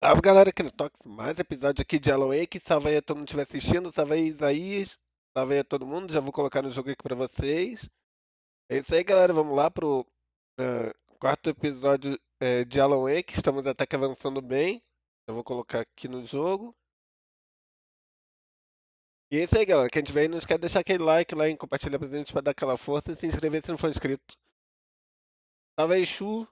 Salve galera, aqui no NettoX, mais episódio aqui de Alan Wake. Salve aí a todo mundo que estiver assistindo, salve aí Isaías, salve aí a todo mundo. Já vou colocar no jogo aqui pra vocês. É isso aí, galera, vamos lá pro quarto episódio de Alan Wake. Estamos até que avançando bem. Eu vou colocar aqui no jogo. E é isso aí, galera. Quem tiver aí, não esquece de deixar aquele like lá e compartilhar pra gente pra dar aquela força e se inscrever se não for inscrito. Salve aí, Chu.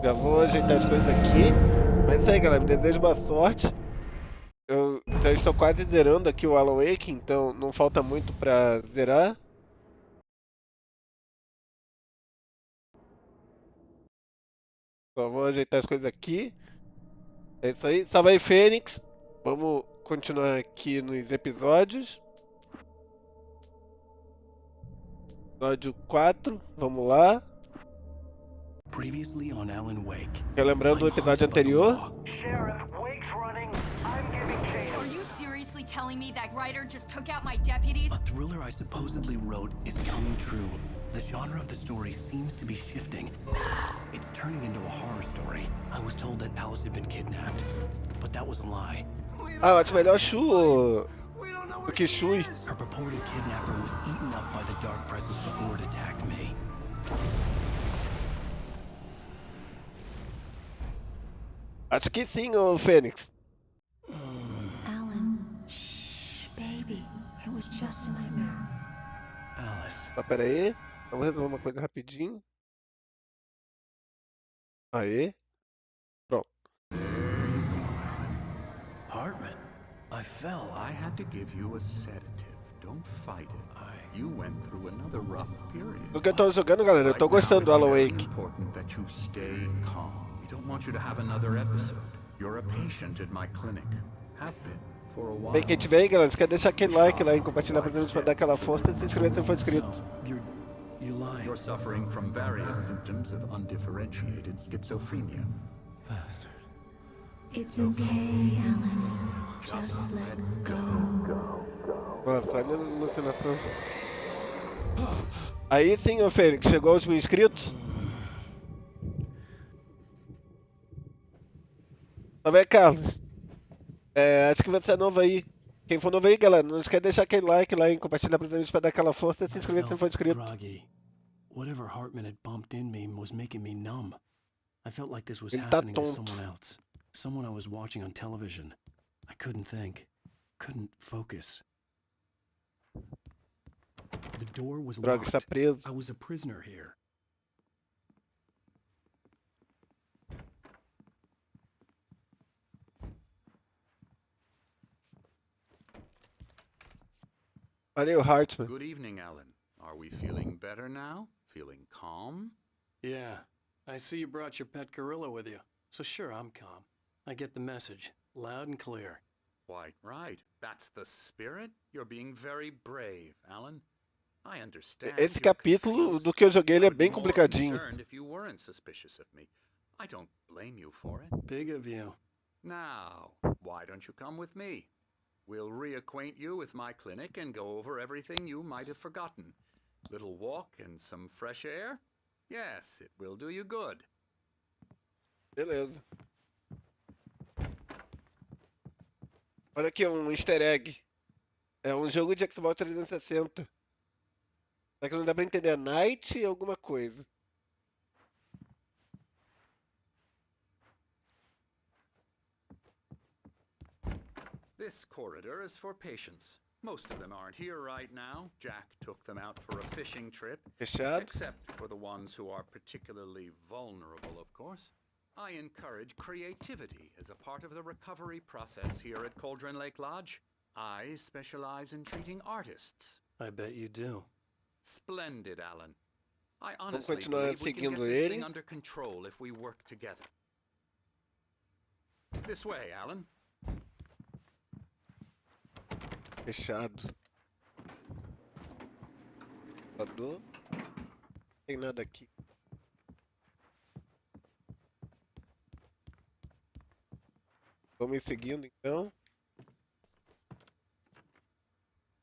Já vou ajeitar as coisas aqui. Mas é isso aí, galera. Me desejo boa sorte. Eu já estou quase zerando aqui o Alan Wake, então não falta muito pra zerar. Só vou ajeitar as coisas aqui. É isso aí. Salve aí, Fênix. Vamos continuar aqui nos episódios. Episódio 4, vamos lá. Previously on Alan Wake. Relembrando o episódio anterior. Sheriff, Wake's running. I'm giving chase. Are you seriously telling me that writer just took out my deputies? A thriller I supposedly wrote is coming true. The genre of the story seems to be shifting. It's turning into a horror story. I was told that Alice had been kidnapped, but that was a lie. Ah, eu acho melhor Shu do que Shui. Her purported kidnapper was eaten up by the dark presence before it attacked me. Acho que sim, ô Fênix. Alan, shh, baby. It was just a nightmare. Alice. Tá, pera aí. Vamos resolver uma coisa rapidinho. Aê. Pronto. Hartman. I fell. I had to give you a sedative. Don't fight it. You went through another rough period. Do que eu tô jogando, galera, eu tô gostando do Alan Wake. Important that you stay calm. We don't want you to have another episode. You're a patient at my clinic. Have been for a while. Bem, quem tiver aí, galera, quer deixar aquele like lá e compartilhar pra gente pra dar aquela força e se inscrever se não for inscrito. You're lying. You're suffering from various symptoms of undifferentiated schizophrenia. Bastard. It's okay, Alan. Just let go. Nossa, olha a alucinação. Aí sim, ô Fênix, chegou aos 1000 inscritos. Tá bem, Carlos? Acho que você é novo aí. Quem for novo aí, galera, não esquece de deixar aquele like lá e compartilhar pra gente pra dar aquela força e se inscrever se não for inscrito. Groggy. Whatever Hartman had bumped in me was making me numb. I felt like this was Ele tá happening to tonto. someone else. Someone I was watching on television. I couldn't think. Couldn't focus. The door was Droga, está locked. preso. I was a prisoner here. Valeu, Hartman. Good evening, Alan. Are we feeling better now? Feeling calm? Yeah, I see you brought your pet gorilla with you. So sure, I'm calm. I get the message, loud and clear. Quite right. That's the spirit. You're being very brave, Alan. I understand. Esse you're capítulo confused. do que eu joguei ele I é would be bem more complicadinho. concerned if you weren't suspicious of me. I don't blame you for it. Big of you. Now, why don't you come with me? We'll reacquaint you with my clinic and go over everything you might have forgotten. Little walk and some fresh air? Yes, it will do you good. Beleza. Olha aqui, um easter egg. É um jogo de Xbox 360. Só que não dá pra entender. Night alguma coisa. This corridor is for patients. Most of them aren't here right now. Jack took them out for a fishing trip. Fechado. Except for the ones who are particularly vulnerable, of course. I encourage creativity as a part of the recovery process here at Cauldron Lake Lodge. I specialize in treating artists. I bet you do. Splendid, Alan. I honestly continuar believe we can get seguindo this ele. thing under control if we work together. This way, Alan. Fechado. Não tem nada aqui. Vamos ir seguindo então.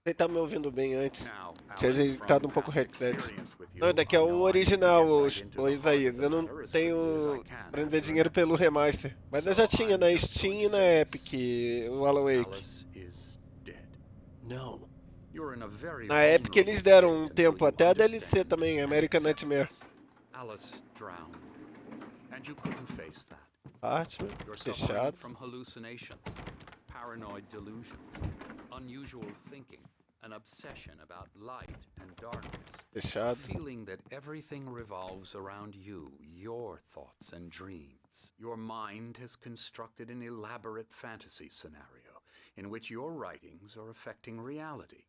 Você tá me ouvindo bem antes. Now, Tinha Alan, ajeitado from um pouco o past headset. experience with Não, you, daqui é I o know I need to original, get right into o the heart Isaías. of the Eu não matter as quickly as I tenho can pra after vender dinheiro an pelo episode. remaster. Mas eu So já tinha I'm na just going Steam to e na say Epic this. o Alan Wake. Alice is dead. No. You're in a very Na Epic eles vulnerable deram um state until tempo, you até a DLC understand também, and American accept Nightmare. this. Alice drowned, and you couldn't face that. Parte, You're suffering fechado. from hallucinations, paranoid delusions, unusual thinking, an obsession about light and darkness, a Fechado. feeling that everything revolves around you, your thoughts and dreams. Your mind has constructed an elaborate fantasy scenario in which your writings are affecting reality.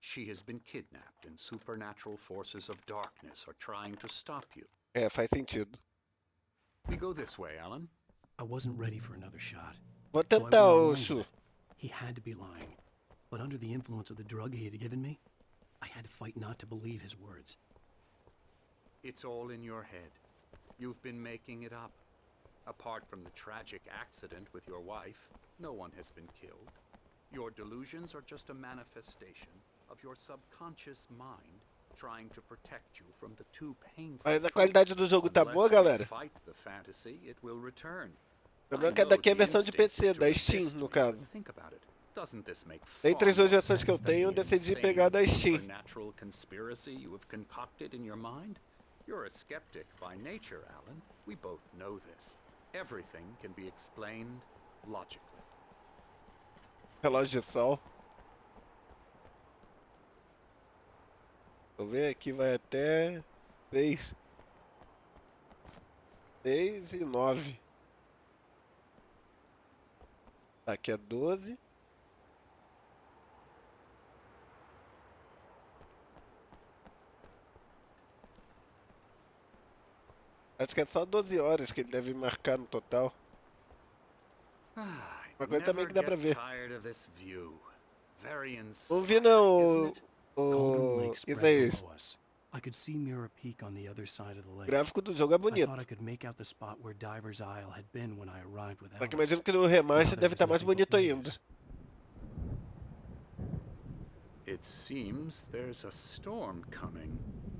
She has been kidnapped and supernatural forces of darkness are trying to stop you. É, faz sentido. We go this way, Alan. I wasn't ready for another shot. Vou So I tentar, went ô along with Chu. it. He had to be lying. But under the influence of the drug he had given me, I had to fight not to believe his words. It's all in your head. You've been making it up. Apart from the tragic accident with your wife, no one has been killed. Your delusions are just a manifestation of your subconscious mind trying to protect you from the too painful Mas a truth. qualidade do jogo tá boa, Unless you galera? fight the fantasy, it will return. Lembrando I que know daqui é a the versão de instinct PC, is to da Steam, resist no me, caso. but think about it. Doesn't this make Dentre far as duas more versões que eu sense than tenho, eu the decidi insane pegar a da Steam. supernatural conspiracy you have concocted in your mind? You're a skeptic by nature, Alan. We both know this. Everything can be explained logically. Relógio de sol. Vou ver aqui, vai até 6. 6 e 9. Aqui é 12. Acho que é só 12 horas que ele deve marcar no total. Uma coisa também que dá pra ver. Não vi não Cauldron o Lake spread Isaías. below us. I could see Mirror Peak on the other side of the O lake. gráfico do jogo é I bonito. thought I could make out the spot where Diver's Isle had been when I arrived with Só que Alice. imagino que no Now remaster there deve was estar mais nothing but bonito ainda. waves. It seems there's a storm coming.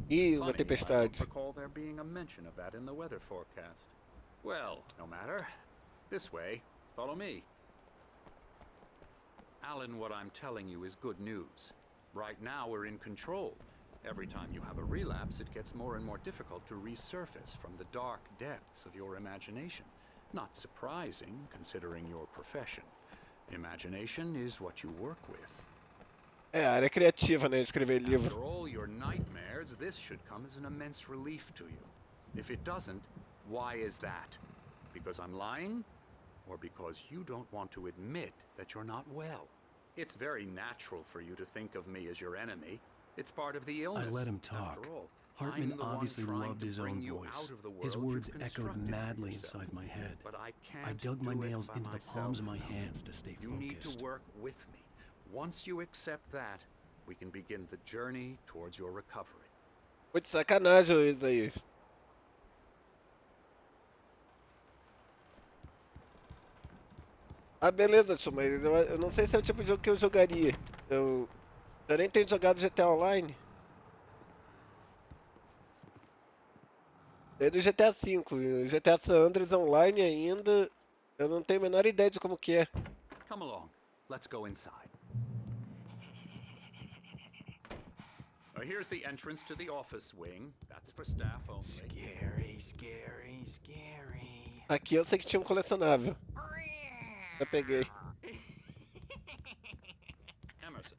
Ih, uma Funny, I don't tempestade. recall there being a mention of that in the weather forecast. Well, no matter. This way. Follow me. Alan, what I'm telling you is good news. Right now we're in control. Every time you have a relapse, it gets more and more difficult to resurface from the dark depths of your imagination. Not surprising, considering your profession. Imagination is what you work with. É, a área criativa, né? Escrever livro. After all your nightmares, this should come as an immense relief to you. If it doesn't, why is that? Because I'm lying? Or because you don't want to admit that you're not well? It's very natural for you to think of me as your enemy. It's part of the illness. I let him talk. After all, Hartman I'm the one obviously trying loved to his bring own you voice. out of the His world words you've echoed constructed for madly yourself. inside my head. But I I can't dug my do it nails by into the palms of my myself. hands to stay You need focused. to work with me. Once you accept that, we can begin the journey towards your recovery. Foi de sacanagem, ô Isaías. Ah, beleza, Chu, mas eu não sei se é o tipo de jogo que eu jogaria. Eu nem tenho jogado GTA Online. Desde o GTA V. O GTA San Andreas Online ainda, eu não tenho a menor ideia de como que é. Come along. Let's go inside. Here's the entrance to the office wing. That's for staff only. Scary, scary, scary. Aqui eu sei que tinha um colecionável. Já peguei. Emerson.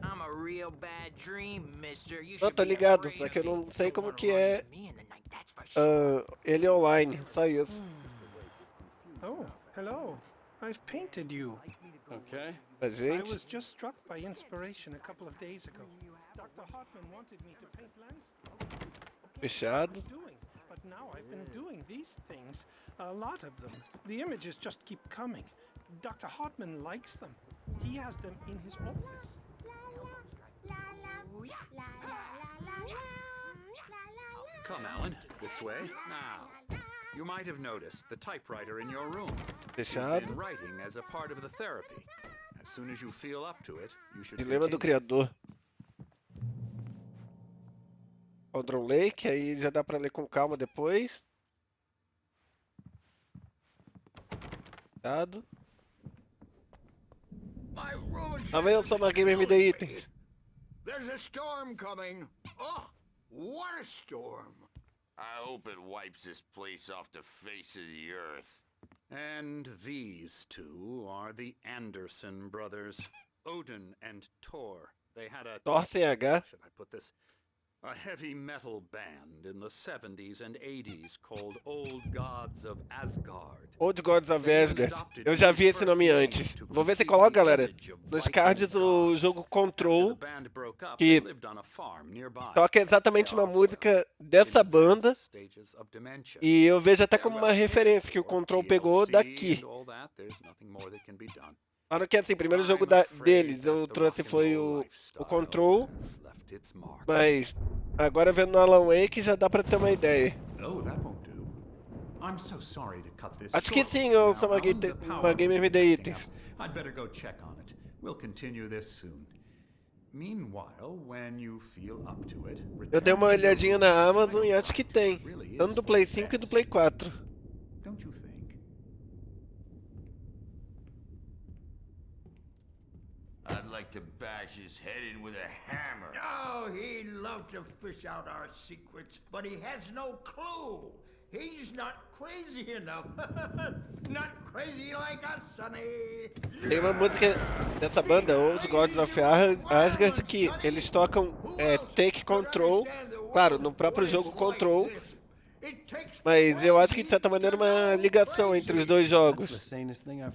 I'm a real bad dream, mister. You Não, should tô be ligado, afraid só of que eu me. não sei Don't como wanna que run é into me in the night, that's for sure. ele online, só isso. Oh, hello. I've painted you. Okay. A I gente, was just struck by inspiration a couple of days ago. Dr. Hartman wanted me to paint landscape. fechado. But now I've been doing these things, a lot of them. The images just keep coming. Dr. Hartman likes them. He has them in his office. Come, Alan. This way. Now. You might have noticed the typewriter in your room. You've Fechado. been writing as a part of the therapy. As soon as you feel up to it, you should Dilema do continue. criador. Cauldron Lake, aí já dá pra ler com calma depois. Fechado. My room Lá vem o Soma Gamer me dê itens. There's a storm coming. Oh, what a storm. I hope it wipes this place off the face of the earth. And these two are the Anderson brothers, Odin and Tor. They had a... Thor sem H. How should I put this? A heavy metal band in the 70s and 80s called Old Gods of Asgard. Old Gods of Asgard. Eu já vi esse nome antes. Vou ver se coloca, galera, nos cards o jogo Control, que toca exatamente uma música dessa banda. E eu vejo até como uma referência que o Control pegou daqui. Claro que assim, o primeiro jogo deles eu trouxe foi o Control, mas agora vendo no Alan Wake já dá pra ter uma ideia. Acho que sim, o Soma Gamer me dê itens. I'd better go check on it. We'll continue this soon. Meanwhile, when you feel up to it, Eu dei uma olhadinha na Amazon e acho que tem, tanto do Play 5 e do Play 4. Don't you think? I'd like to bash his head in with a hammer. Oh, he'd love to fish out our secrets, but he has no clue. He's not crazy enough. Not crazy like us, Sonny. Tem uma música dessa banda, Old Gods of Asgard, que eles tocam Take Control, claro, no próprio jogo Control, mas eu acho que de certa maneira uma ligação entre os dois jogos,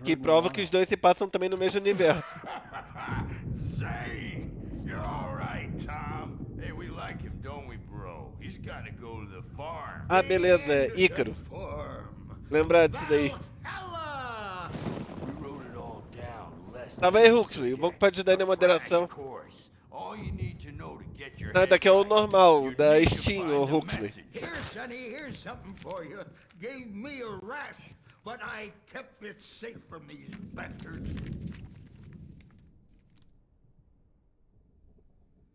que prova que os dois se passam também no mesmo universo. Say, you're all right, Tom. Hey, we like him, don't we, bro? He's got to go to the farm. Ah, beleza, Ícaro. Lembrar disso daí. We wrote it all down. Tava aí, Huxley, o bom que pode ajudar aí na moderação. All you need to know to get your Ah, daqui é o normal, da Steam, o Huxley. Here, Sonny, here's something for you. Gave me a rash, but I kept it safe from these bastards.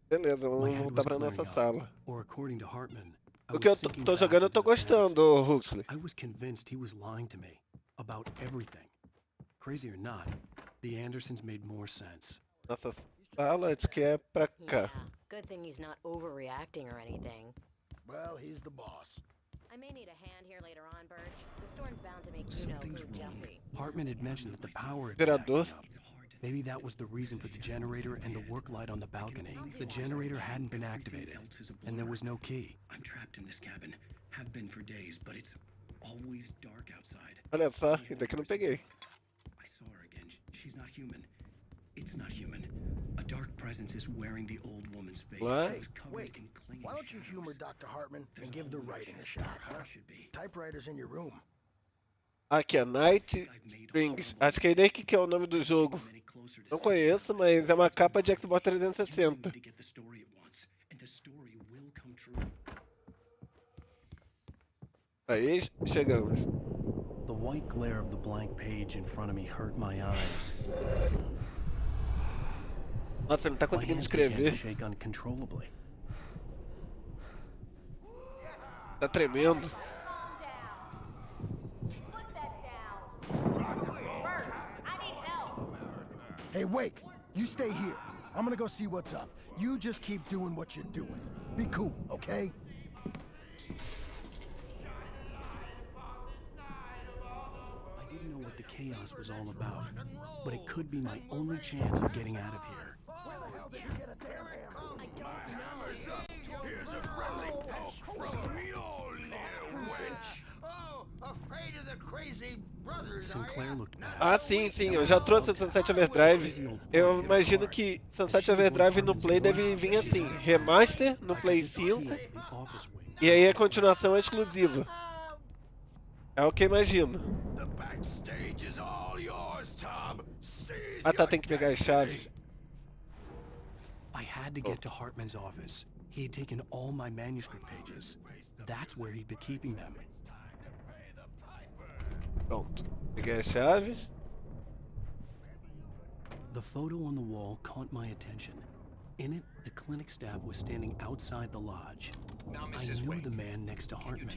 Beleza, vamos voltar pra nossa sala. Or according to Hartman, O que eu tô jogando eu tô gostando, Huxley. I was convinced he was lying to me about everything. Crazy or not, the Andersons made more sense. Nossa sala, acho que é pra cá. Good thing he's not overreacting or anything. Well, he's the boss. I may need a hand here later on, Birch. The storm's bound to make you-know-who jumpy. Hartman had mentioned that the power had been Gerador. acting up. Maybe that was the reason for the generator and the work light on the balcony. The generator hadn't been activated, and there was no key. I'm trapped in this cabin. Have been for days, but it's always dark outside. Olha só, ainda que eu não peguei. I saw her again. She's not human. It's not human. A dark presence is wearing the old woman's face. What? It's covered Wait, in clinging why don't you shadows. humor Dr. Hartman and give the writing a shot, huh? Typewriter's in your room. Aqui é Night Springs. Acho que é daí que é o nome do jogo. Não conheço, mas é uma capa de Xbox 360. Aí, chegamos. The white glare of the blank page in front of me hurt my eyes. Nossa, ele não tá My conseguindo hands began to escrever. shake uncontrollably. Tá tremendo. Hey, Wake, you stay here. I'm gonna go see what's up. You just keep doing what you're doing. Be cool, okay? I didn't know what the chaos was all about, but it could be my only chance of getting out of here. Here's a friendly poke from me, old little wench. Oh, afraid of the crazy brothers, are Sinclair ya? looked past. Ah, sim, sim, eu já trouxe o Sunset Overdrive. Eu imagino que Sunset Overdrive no Play deve vir assim, remaster no Play 5, e aí a continuação é exclusiva. É o que eu imagino. The backstage is all yours, Tom. Seize Ah tá, your tem que pegar as chaves. I had to get to Hartman's office. He had taken all my manuscript pages. That's where he'd been keeping them. Pronto. Peguei as chaves. The photo on the wall caught my attention. In it, the clinic staff was standing outside the lodge. I knew the man next to Hartman.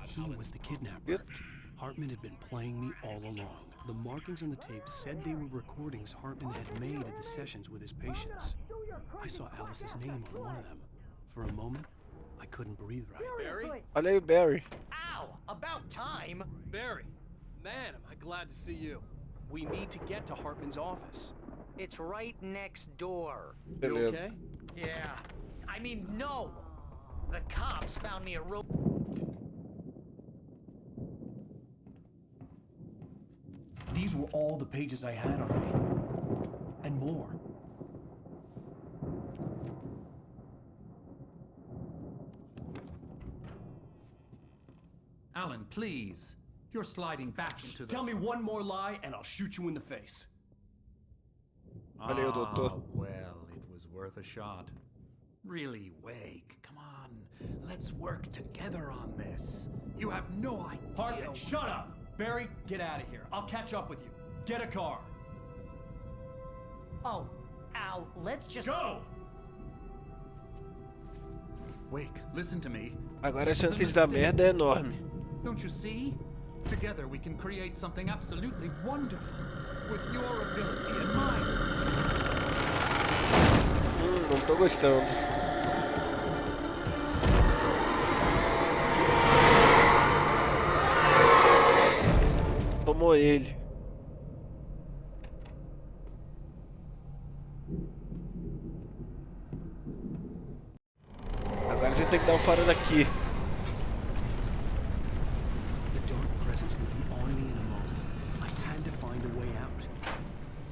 He was the kidnapper. Hartman had been playing me all along. The markings on the tape said they were recordings Hartman had made at the sessions with his patients. I saw Alice's name on one of them. For a moment, I couldn't breathe right. Barry? Olha aí, Barry. Ow! About time! Barry, man, am I glad to see you. We need to get to Hartman's office. It's right next door. You okay? Yeah. I mean, no! The cops found me a rope. These were all the pages I had on me. And more. Alan, please. You're sliding back into the... Tell me one more lie and I'll shoot you in the face. Valeu, doutor. Well, it was worth a shot. Really, Wake, come on. Let's work together on this. You have no idea... Hartman, shut up! Barry, get out of here. I'll catch up with you. Get a car. Oh, Al, let's just... Go! Wake, listen to me. Agora a chance de dar merda é enorme. Don't you see? Together we can create something absolutely wonderful. With your ability and mine. Não tô gostando. Tomou ele. Agora a gente tem que dar um fora daqui.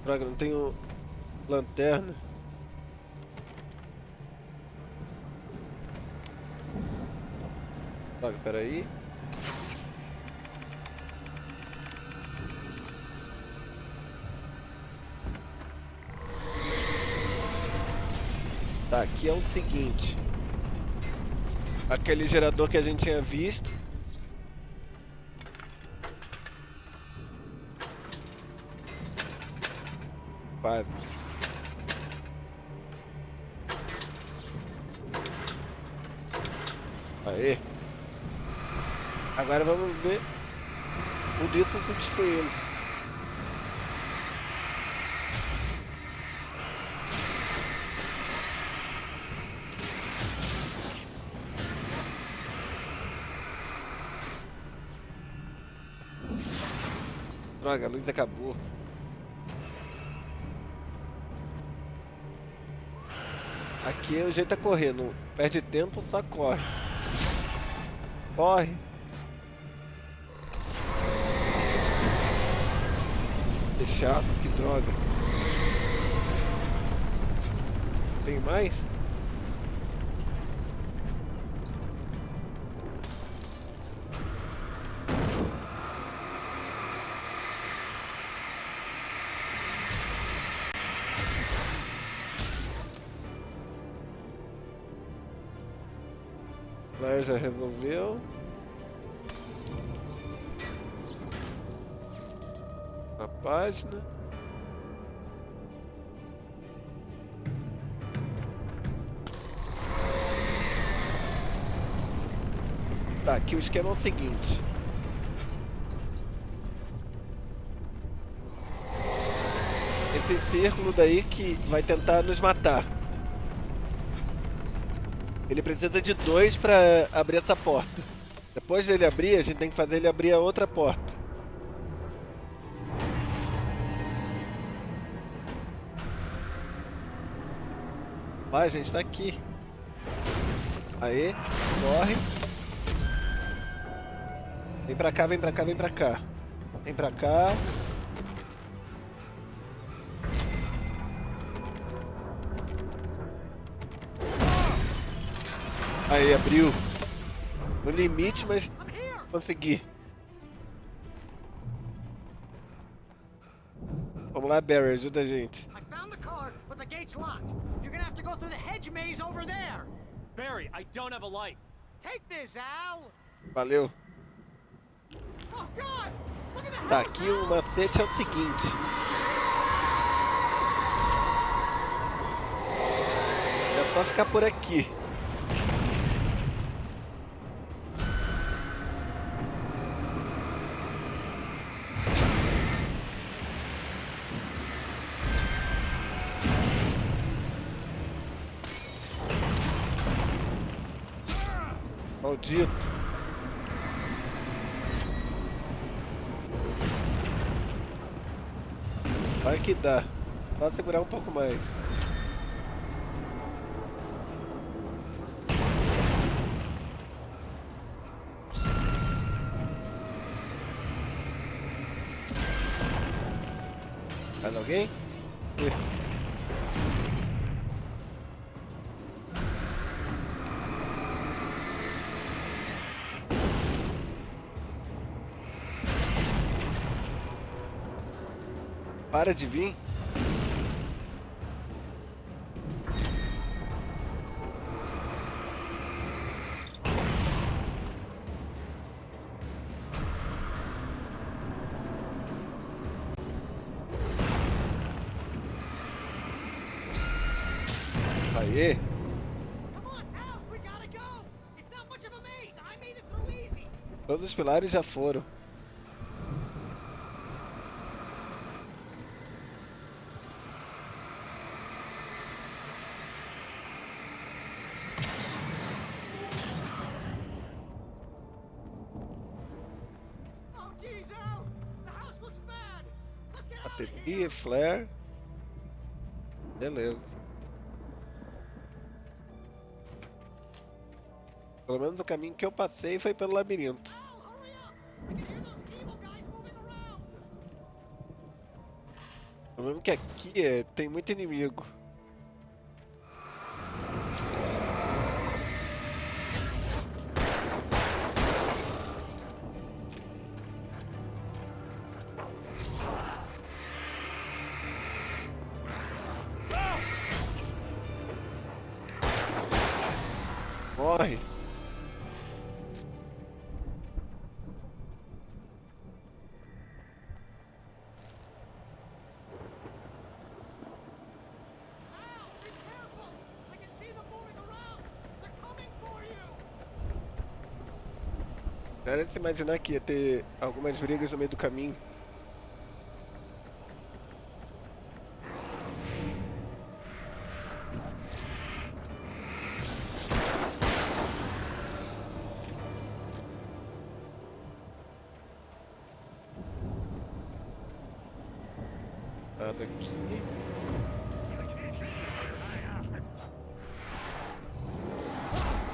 Droga, não tenho lanterna. Droga, peraí. Tá, aqui é o seguinte. Aquele gerador que a gente tinha visto. Quase. Aê. Agora vamos ver o disco se destruindo. Droga, a luz acabou. Aqui o jeito é correr, não perde tempo, só corre. Corre. Que chato, que droga. Tem mais? Lá já resolveu. A página. Tá, aqui o esquema é o seguinte. Esse círculo daí que vai tentar nos matar. Ele precisa de 2 para abrir essa porta. Depois dele abrir, a gente tem que fazer ele abrir a outra porta. Vai, a gente tá aqui. Aê, corre. Vem pra cá, vem pra cá, vem pra cá. Vem pra cá. Aí, abriu. No limite, mas consegui. Vamos lá, Barry, ajuda a gente. I found the car, but the gate's locked. You're gonna have to go through the hedge maze over there. Barry, I don't have a light. Take this, Al. Valeu. Oh God! Look at the Tá, aqui o macete é o seguinte. É só ficar por aqui. Maldito. Vai que dá. Só segurar um pouco mais. Mais alguém? Para de vir. Aê. Todos os pilares já foram. Bateria, flare. Beleza. Pelo menos o caminho que eu passei foi pelo labirinto. O problema é que aqui tem muito inimigo. Morre. Era de se imaginar que ia ter algumas brigas no meio do caminho. Nada aqui.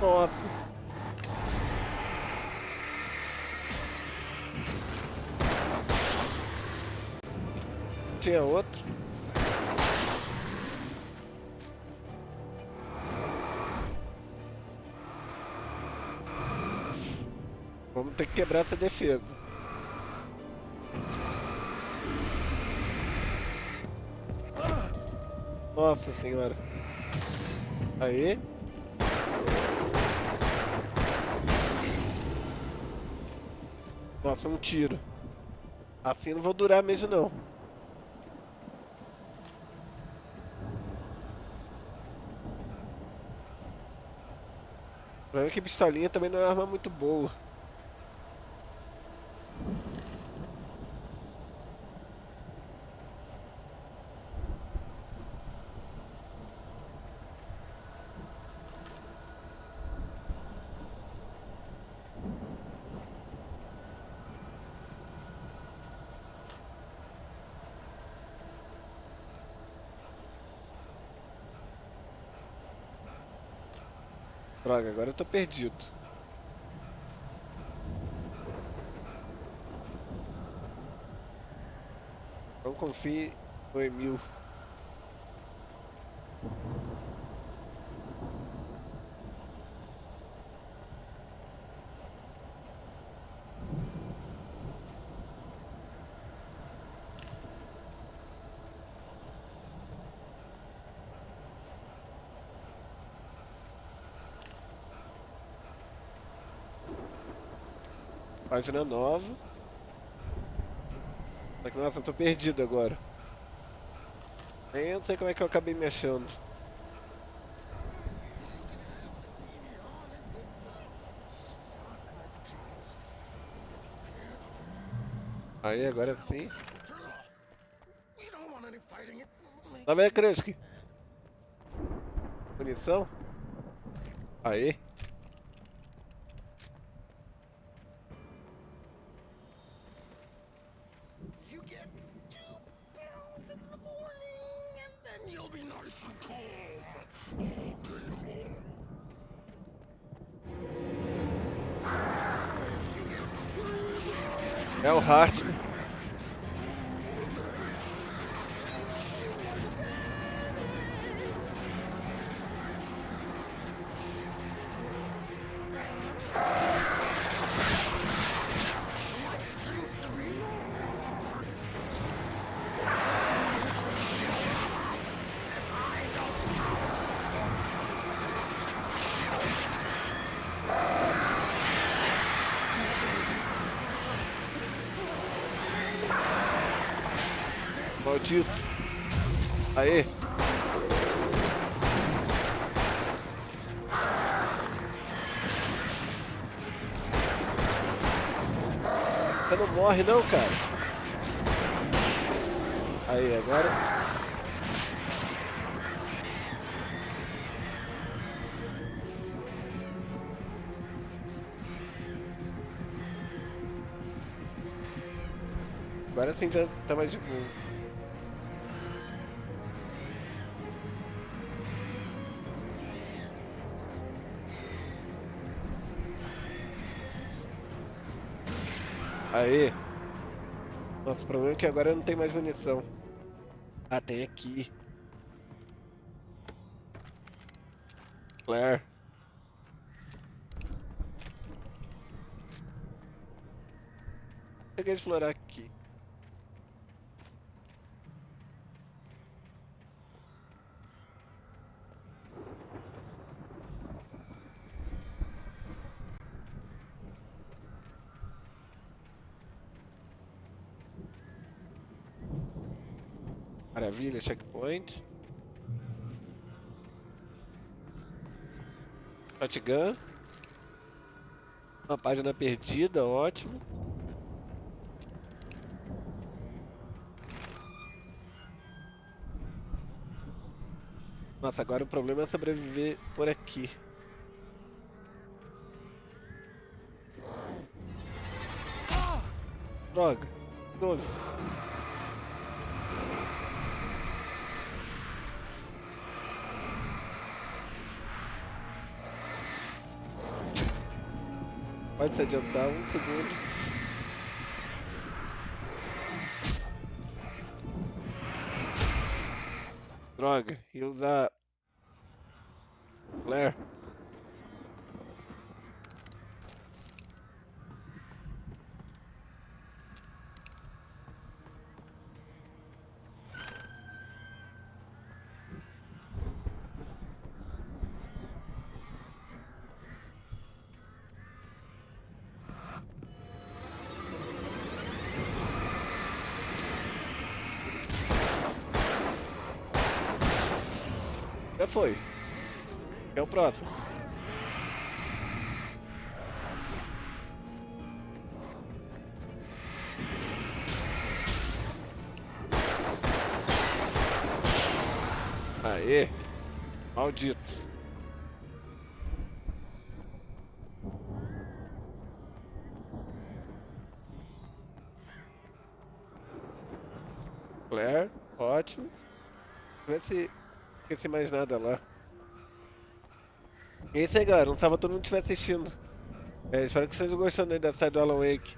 Nossa. Tinha outro. Vamos ter que quebrar essa defesa. Nossa senhora. Aí. Nossa, um tiro. Assim não vou durar mesmo não. O problema é que pistolinha também não é uma arma muito boa. Droga, agora eu tô perdido. Não confie no Emil. Página nova. Só que, nossa, eu tô perdido agora. Nem eu não sei como é que eu acabei me achando. Aí, agora sim. Tá bem, Krusky. Munição? Aí. É o Hart. Maldito. Aê. Você não morre não, cara. Aí, agora. Agora sim já tá mais de boa. Aê. Nossa, o problema é que agora eu não tenho mais munição. Ah, tem aqui. Claire. Peguei de explorar aqui. Maravilha, checkpoint. Shotgun. Uma página perdida, ótimo. Nossa, agora o problema é sobreviver por aqui. Droga. Novo. Pode se adiantar um segundo. Droga, ia usar Claire. Já foi. É o próximo. Aê. Maldito. Claire, ótimo. Vê se esqueci mais nada lá. E é isso aí, galera. Não estava todo mundo estiver assistindo. Espero que vocês estejam gostando aí da série do Alan Wake.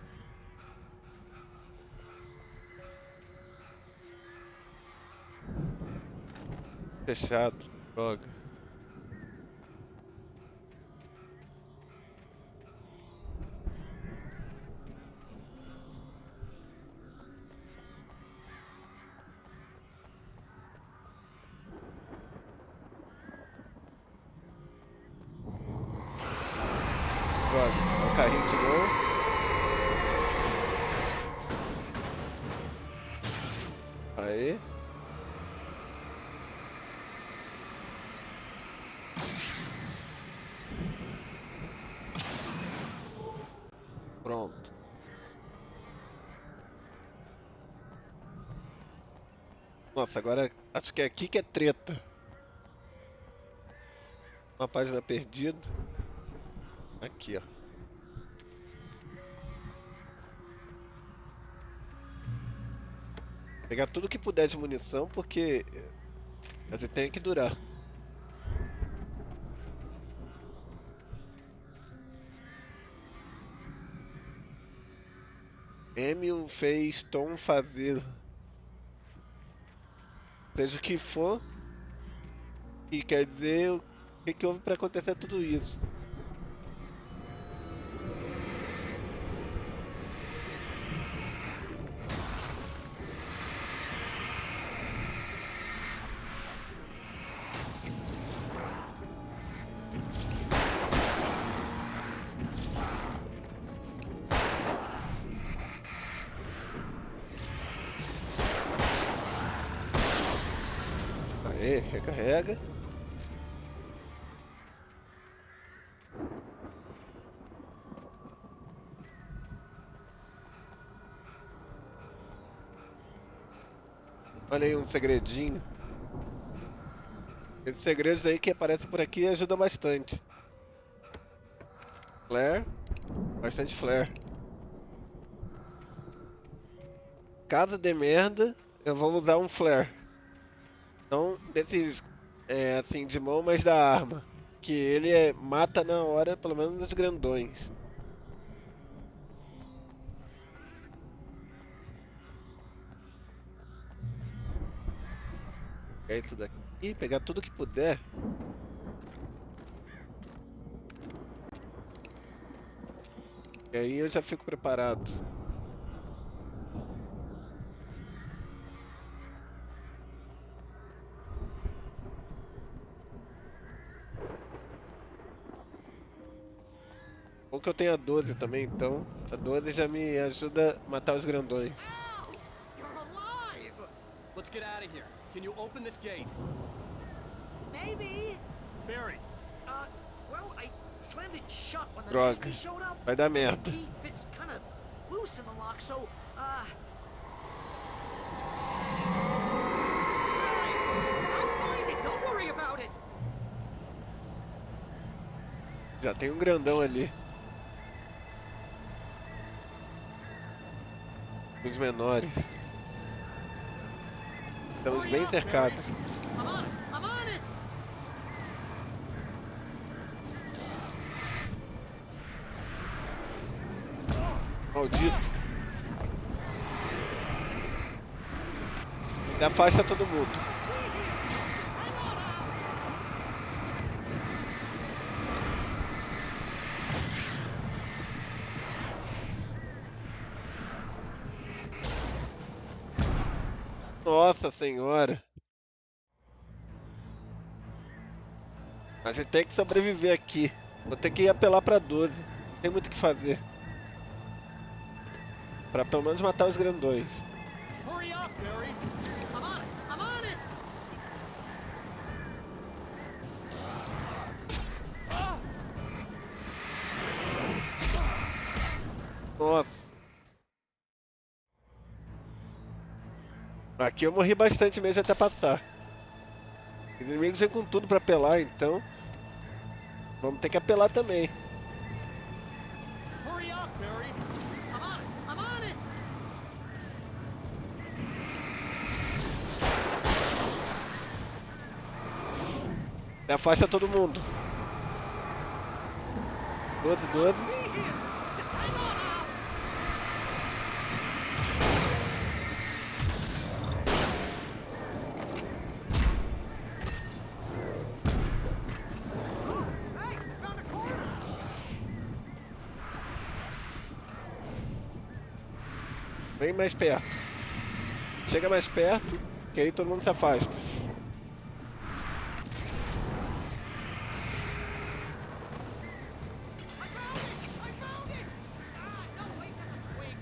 Fechado. Droga. Droga. É o carrinho de novo. Aí. Pronto. Nossa, agora acho que é aqui que é treta. Uma página perdida. Aqui, ó. Pegar tudo que puder de munição, porque a gente tem que durar. Emil fez Tom fazer. Seja o que for. E quer dizer o que houve para acontecer tudo isso. Aê, recarrega. Olha aí um segredinho. Esses segredos aí que aparecem por aqui ajudam bastante. Flare. Bastante flare. Caso dê merda, eu vou usar um flare. Não desses, assim, de mão, mas da arma. Que ele mata na hora, pelo menos os grandões. Pegar isso daqui, pegar tudo que puder. E aí eu já fico preparado. Ou que eu tenho a 12 também, então a 12 já me ajuda a matar os grandões. Let's get out of here. Can you open this gate? Maybe. Barry. Well, I slammed it shut when the Droga. nasty showed up. Vai dar merda. The key fits kind of loose in the lock, so Barry, I'll find it. Don't worry about it. Já tem um grandão ali. Os menores. Estamos bem cercados. I'm on it. I'm on it. Maldito. E afasta todo mundo. Nossa senhora. A gente tem que sobreviver aqui. Vou ter que apelar pra 12. Não tem muito o que fazer. Pra pelo menos matar os grandões. Hurry up, Barry. I'm on it. I'm on it. Nossa. Aqui eu morri bastante mesmo até passar. Os inimigos vêm com tudo pra apelar, então vamos ter que apelar também. Hurry up, Barry. I'm on it. I'm on it. E afasta todo mundo. 12, 12. Just hang on now. Hey, found a corner. Vem mais perto. Chega mais perto, que aí todo mundo se afasta. I found it. No, wait, that's a twig.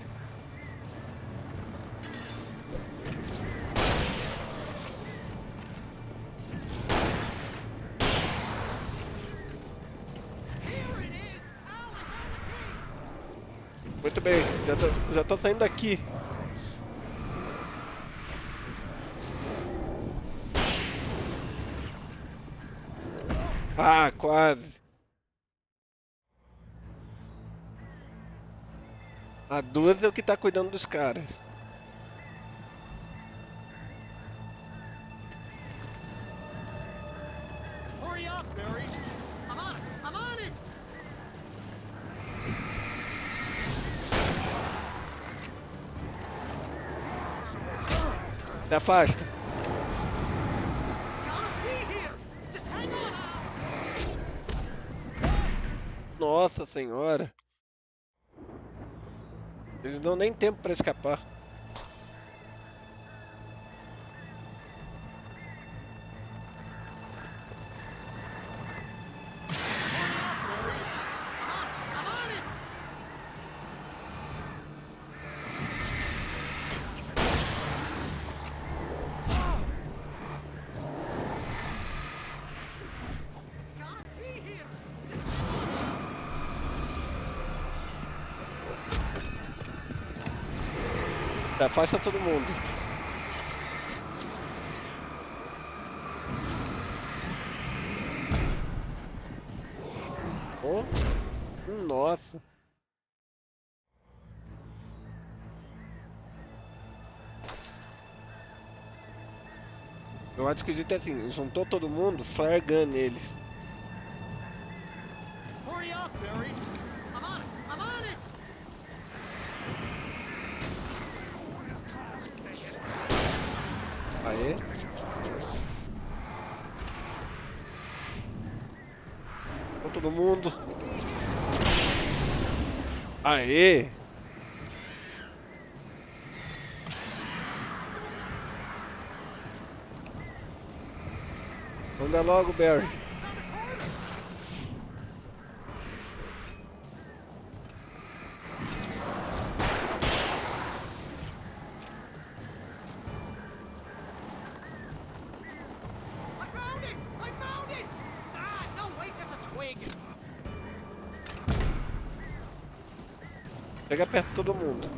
Muito bem, já tô saindo daqui. Ah, quase. A 12 é o que tá cuidando dos caras. Hurry up, Barry. I'm on it. Se afasta. It's gotta be here. Just hang on. Nossa senhora. Eles não dão nem tempo pra escapar. I'm on it. It's gotta be here. Se afasta todo mundo. Oh, nossa. Eu acho que o jeito é assim, juntou todo mundo, flare gun neles. Hurry up, Barry. I'm on it. Aê. Com todo mundo. Aê. Anda logo, Barry. I found it. Ah, no, wait, that's a twig. Chega perto de todo mundo.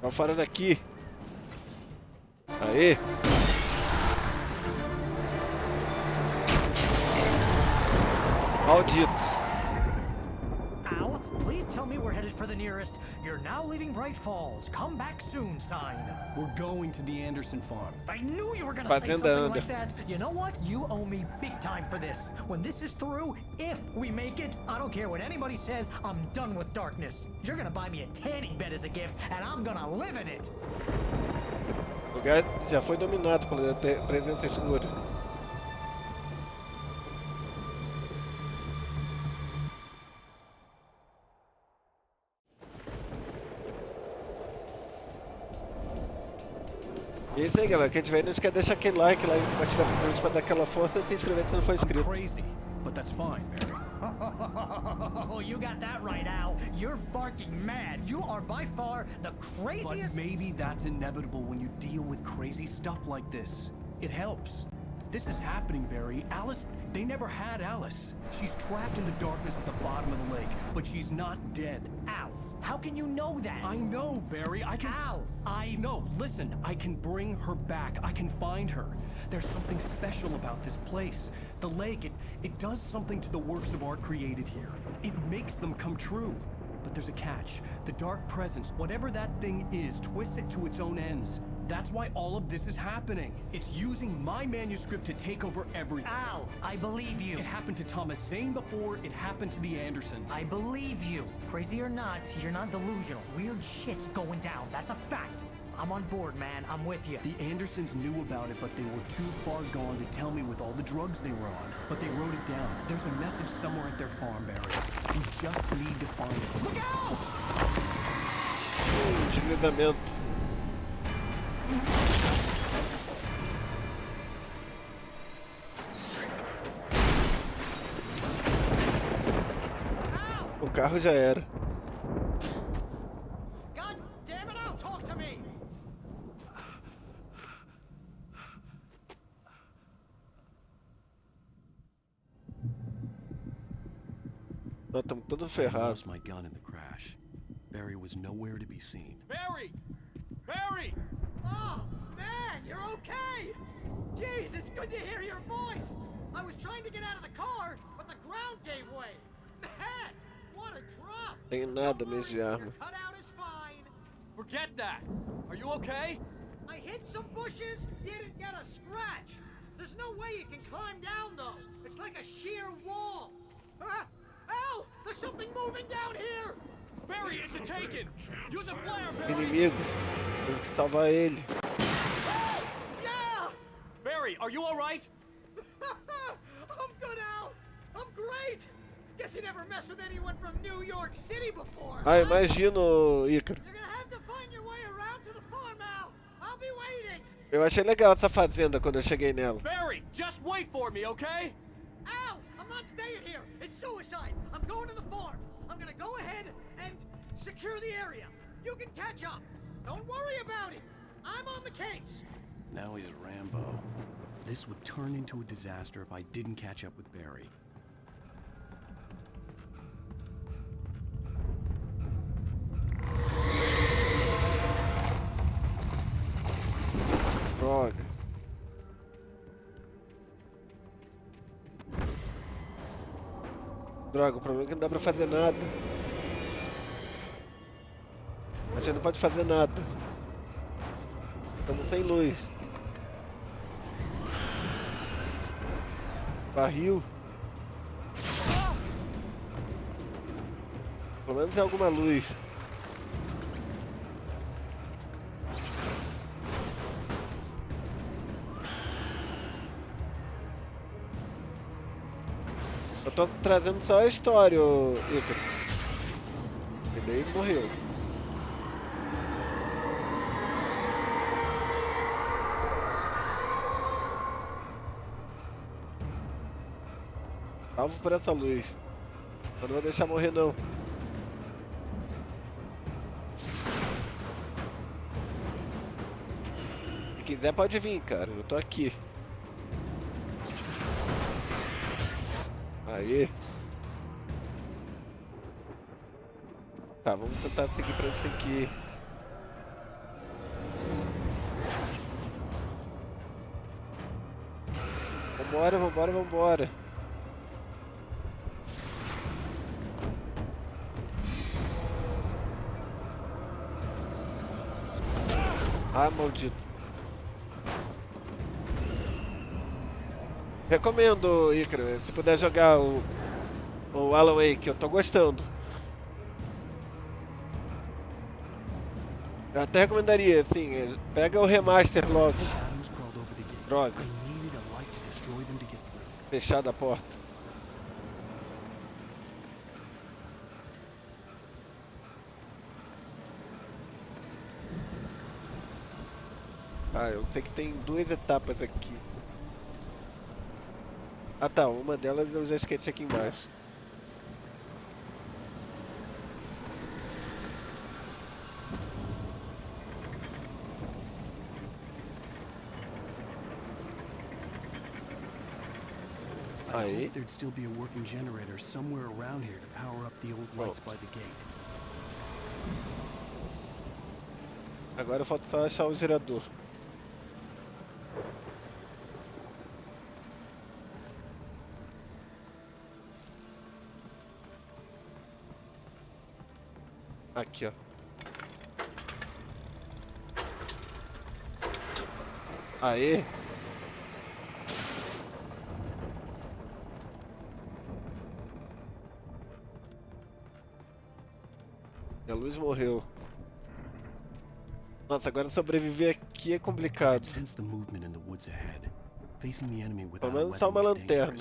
Vamos fora daqui. Aê. Maldito. Al, please tell me we're headed for the nearest "You're now leaving Bright Falls. Come back soon" sign. We're going to the Anderson farm. I knew you were gonna say Fazenda something like Anderson. that. You know what? You owe me big time for this. When this is through, if we make it, I don't care what anybody says, I'm done with darkness. You're gonna buy me a tanning bed as a gift, and I'm gonna live in it. O lugar já foi dominado pela presença escura. E é isso aí, galera. Quem tiver aí, não esquece de deixar aquele like lá embaixo da frente pra dar aquela força e se inscrever se não for inscrito. Crazy, but that's fine, Barry. Oh, you got that right, Al. You're barking mad. You are by far the craziest. But maybe that's inevitable when you deal with crazy stuff like this. It helps. This is happening, Barry. Alice, they never had Alice. She's trapped in the darkness at the bottom of the lake, but she's not dead. Al, how can you know that? I know, Barry. I can... Al, No, listen. I can bring her back. I can find her. There's something special about this place. The lake, it does something to the works of art created here. It makes them come true. But there's a catch. The dark presence, whatever that thing is, twists it to its own ends. That's why all of this is happening. It's using my manuscript to take over everything. Al, I believe you. It happened to Thomas Zane before, it happened to the Andersons. I believe you. Crazy or not, you're not delusional. Weird shit's going down. That's a fact. I'm on board, man. I'm with you. The Andersons knew about it, but they were too far gone to tell me with all the drugs they were on. But they wrote it down. There's a message somewhere at their farm, Barry. We just need to find it. Look out! Deslizamento. O carro já era. God damn it, now talk to me! Nós estamos todos I ferrados. lost my gun in the crash. Barry was nowhere to be seen. Barry! Barry! Oh, man, you're okay! Jeez, it's good to hear your voice! I was trying to get out of the car, but the ground gave way! Man, what a drop! Tem nada mesmo de arma. Your cutout is fine. Forget that! Are you okay? I hit some bushes, didn't get a scratch. There's no way you can climb down, though. It's like a sheer wall. Al, there's something moving down here! Barry, it's a taken! Use a flare, Barry! Inimigos. Temos que salvar ele. Yeah! Barry, are you alright? I'm good, Al. I'm great. Guess you never messed with anyone from New York City before. Ah, imagino, Ícaro. You're gonna have to find your way around to the farm, Al. I'll be waiting. Eu achei legal essa fazenda quando eu cheguei nela. Barry, just wait for me, okay? Al, I'm not staying here. It's suicide. I'm going to the farm. I'm gonna go ahead and secure the area. You can catch up. Don't worry about it. I'm on the case. Now he's Rambo. This would turn into a disaster if I didn't catch up with Barry. Droga. Droga, o problema é que não dá pra fazer nada. A gente não pode fazer nada. Estamos sem luz. Barril. Pelo menos é alguma luz. Eu tô trazendo só a história, ô Ícaro. E daí ele morreu. Salvo por essa luz. Eu não vou deixar morrer não. Se quiser pode vir, cara. Eu tô aqui. Aí. Tá, vamos tentar seguir pra onde tem que ir. Vambora, vambora, vambora. Ah, maldito. Recomendo, Ícaro, se puder jogar o Alan Wake, eu tô gostando. Eu até recomendaria, assim, pega o remaster logo. Droga. Fechada a porta. Ah, eu sei que tem duas etapas aqui. Ah tá, uma delas eu já esqueci aqui embaixo. I hope there'd still be a working generator somewhere around here to power up the old lights by the gate. Agora falta só achar o gerador. Aqui, ó. Aê! A luz morreu. Nossa, agora sobreviver aqui é complicado. Pelo menos só uma lanterna.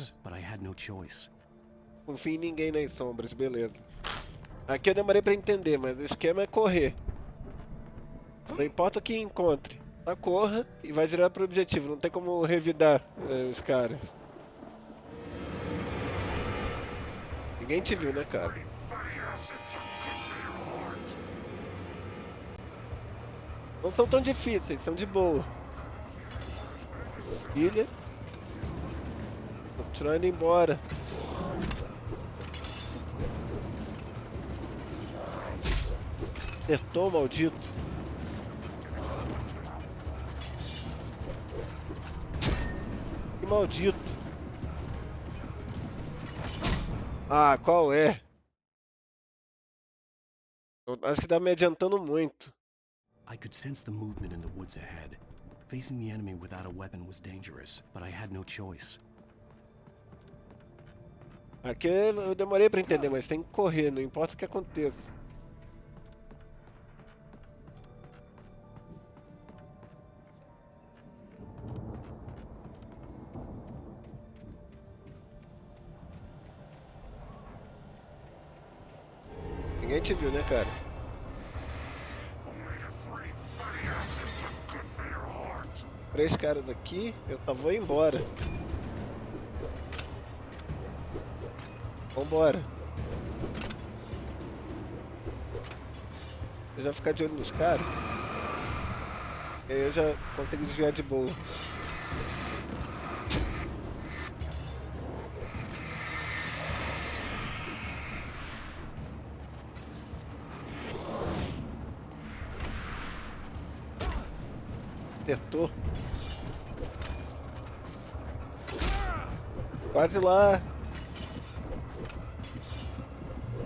Confio em ninguém nas sombras, beleza. Aqui eu demorei pra entender, mas o esquema é correr. Não importa o que encontre. Só corra e vai direto pro objetivo. Não tem como revidar os caras. Ninguém te viu, né, cara? Não são tão difíceis, são de boa. Ilha. Vou continuar indo embora. Acertou, maldito. Que maldito. Ah, qual é? Eu acho que tá me adiantando muito. I could sense the movement in the woods ahead. Facing the enemy without a weapon was dangerous, but I had no choice. Aqui eu demorei pra entender, mas tem que correr, não importa o que aconteça. Ninguém te viu, né, cara? Três caras aqui, eu só vou embora. Vambora. Eu já ficar de olho nos caras. E aí eu já consigo desviar de boa. Acertou. Quase lá.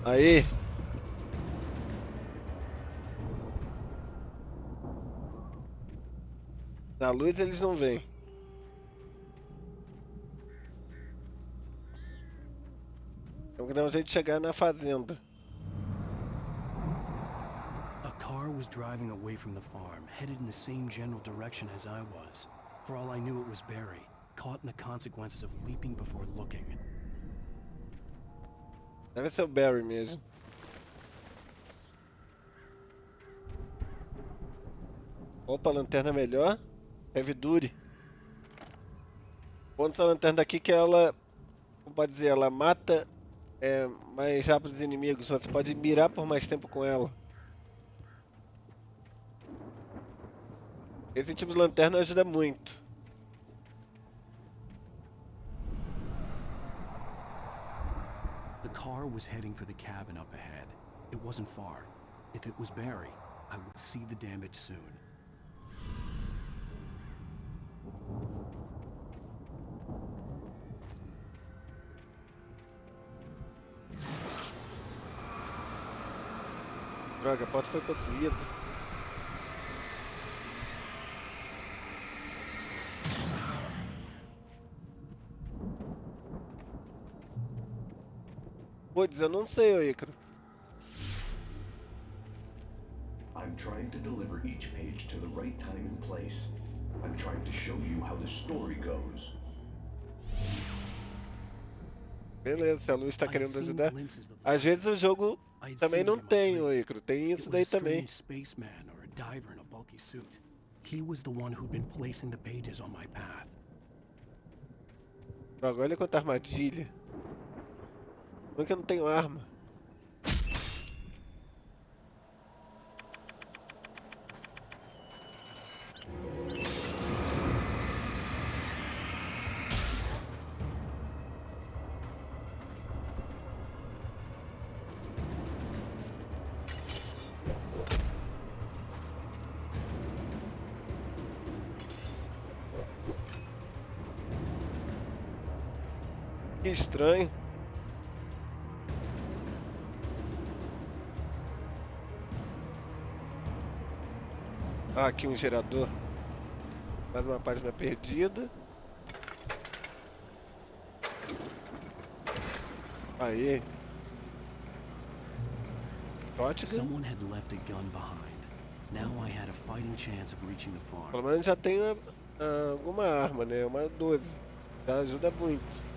Aí. Na luz eles não vêm. Temos que dar um jeito de chegar na fazenda. A car was driving away from the farm, headed in the same general direction as I was. For all I knew, it was Barry, caught in the consequences of leaping before looking. Deve ser o Barry mesmo. Opa, lanterna melhor. Heavy Duty. O bom dessa lanterna daqui que ela, como pode dizer, ela mata mais rápido os inimigos. Você pode mirar por mais tempo com ela. Esse tipo de lanterna ajuda muito. The car was heading for the cabin up ahead. It wasn't far. If it was Barry, I would see the damage soon. Droga, a porta foi possuída. Putz, eu não sei, ô Ícaro. I'm trying to deliver each page to the right time and place. I'm trying to show you how the story goes. Beleza, se a luz tá querendo ajudar. Às vezes o jogo também não tem, ô Ícaro. Tem isso daí também. Spaceman or a diver in a bulky suit. He was the one who'd been placing the pages on my path. Droga, olha quanta armadilha. Como é que eu não tenho arma? Que estranho. Ah, aqui um gerador. Mais uma página perdida. Aí. Someone had left a gun behind. Now I had a fighting chance of reaching the farm. Pelo menos já tenho alguma arma, né? Uma 12. Já ajuda muito.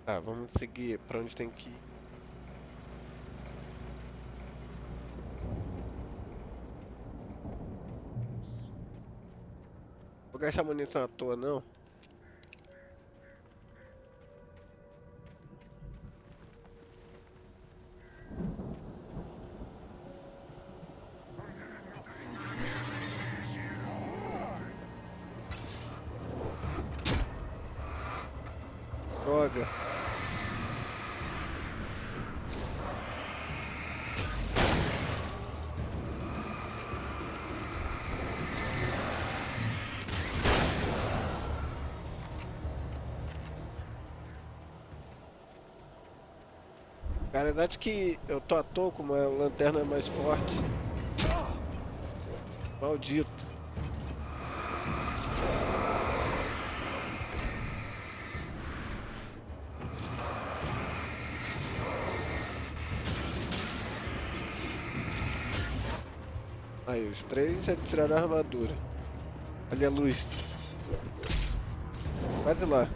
Tá, vamos seguir pra onde tem que ir. Vou gastar munição à toa, não. Droga. Na verdade que eu tô à toa com uma lanterna mais forte. Maldito. Aí, os três já tiraram a armadura. Ali a luz. Quase lá.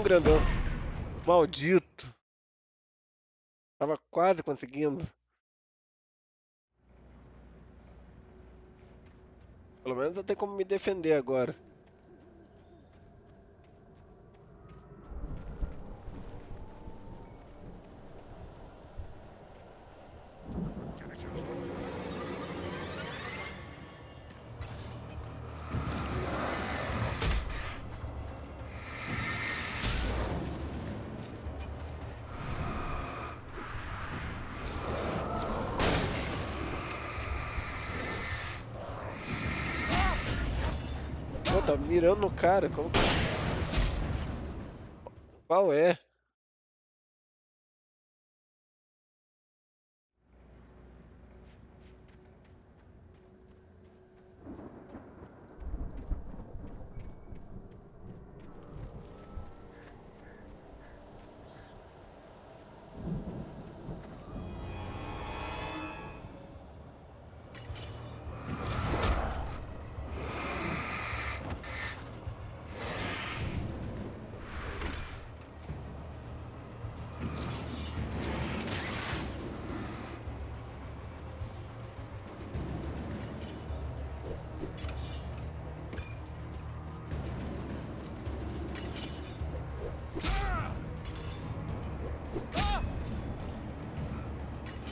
Grandão. Maldito. Tava quase conseguindo. Pelo menos eu tenho como me defender agora. Pô, tá mirando no cara, como que... Qual é?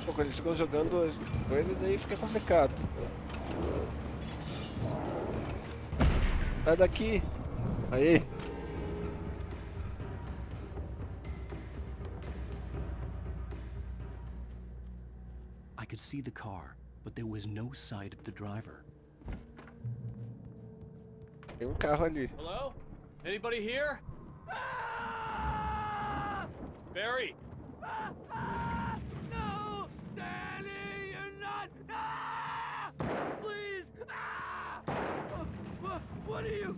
Pô, quando eles ficam jogando as coisas aí fica complicado. Sai daqui! Aí! I could see the car, but there was no sight of the driver. Tem um carro ali. Hello? Anybody here? Barry! No! Danny, you're not! Ah! Please! Ah! What are you?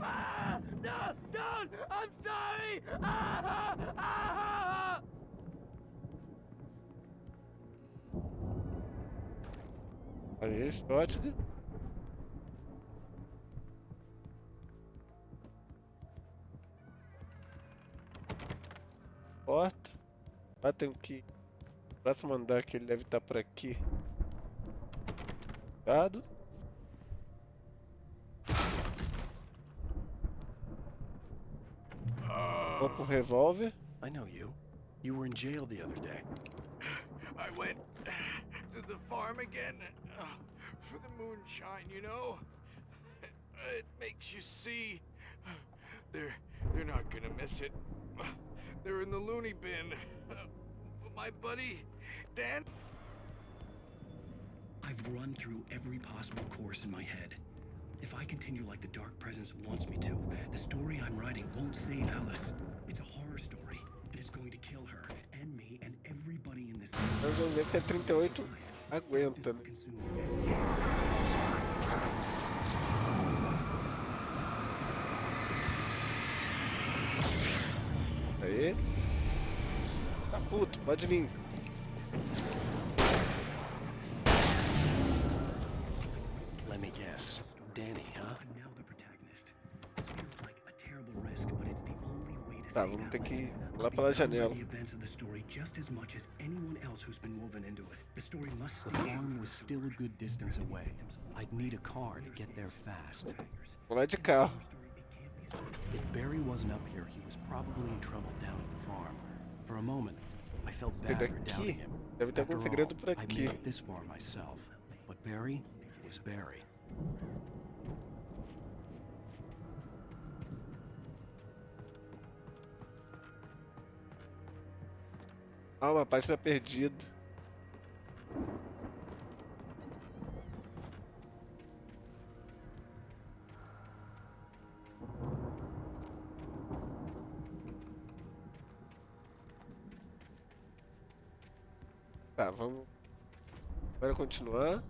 Ah! No! Don't! I'm sorry! Ah! Ah! Aí, shot. Porta. Ah, tem que... Próximo andar que ele deve estar por aqui. Cuidado. Vou pro revólver. I know you. You were in jail the other day. I went to the farm again for the moonshine, you know? It makes you see. They're not gonna miss it. They're in the loony bin. My buddy, Dan... I've run through every possible course in my head. If I continue like the Dark Presence wants me to, the story I'm writing won't save Alice. It's a horror story, and it's going to kill her, and me, and everybody in this... Vamos ver se é 38 aguenta, né? Aí. Tá puto, pode vir. Let me guess. Danny, huh? Now the protagonist. This feels like a terrible risk, but it's the Tá, vamos ter que ir lá pela janela. The farm was still a good distance away. I'd need a car to get there fast. Vamos lá de carro. If Barry wasn't up here, he was probably in trouble down at the farm. For a moment, I felt bad for doubting him. Deve ter algum segredo por I made aqui. it this far myself. But Barry was Barry. Ah, uma página perdida. Tá, vamos agora continuar.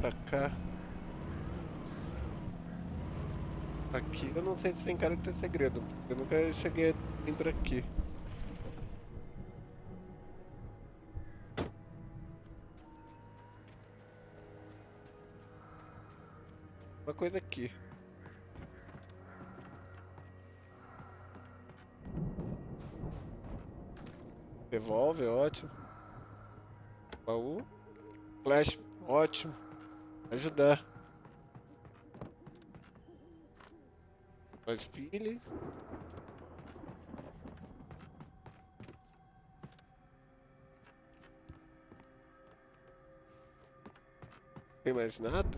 Pra cá. Aqui eu não sei se tem cara de ter segredo, porque eu nunca cheguei a vir por aqui. Uma coisa aqui. Revólver, ótimo. Baú. Flash, ótimo. Ajudar. As pilhas. Tem mais nada?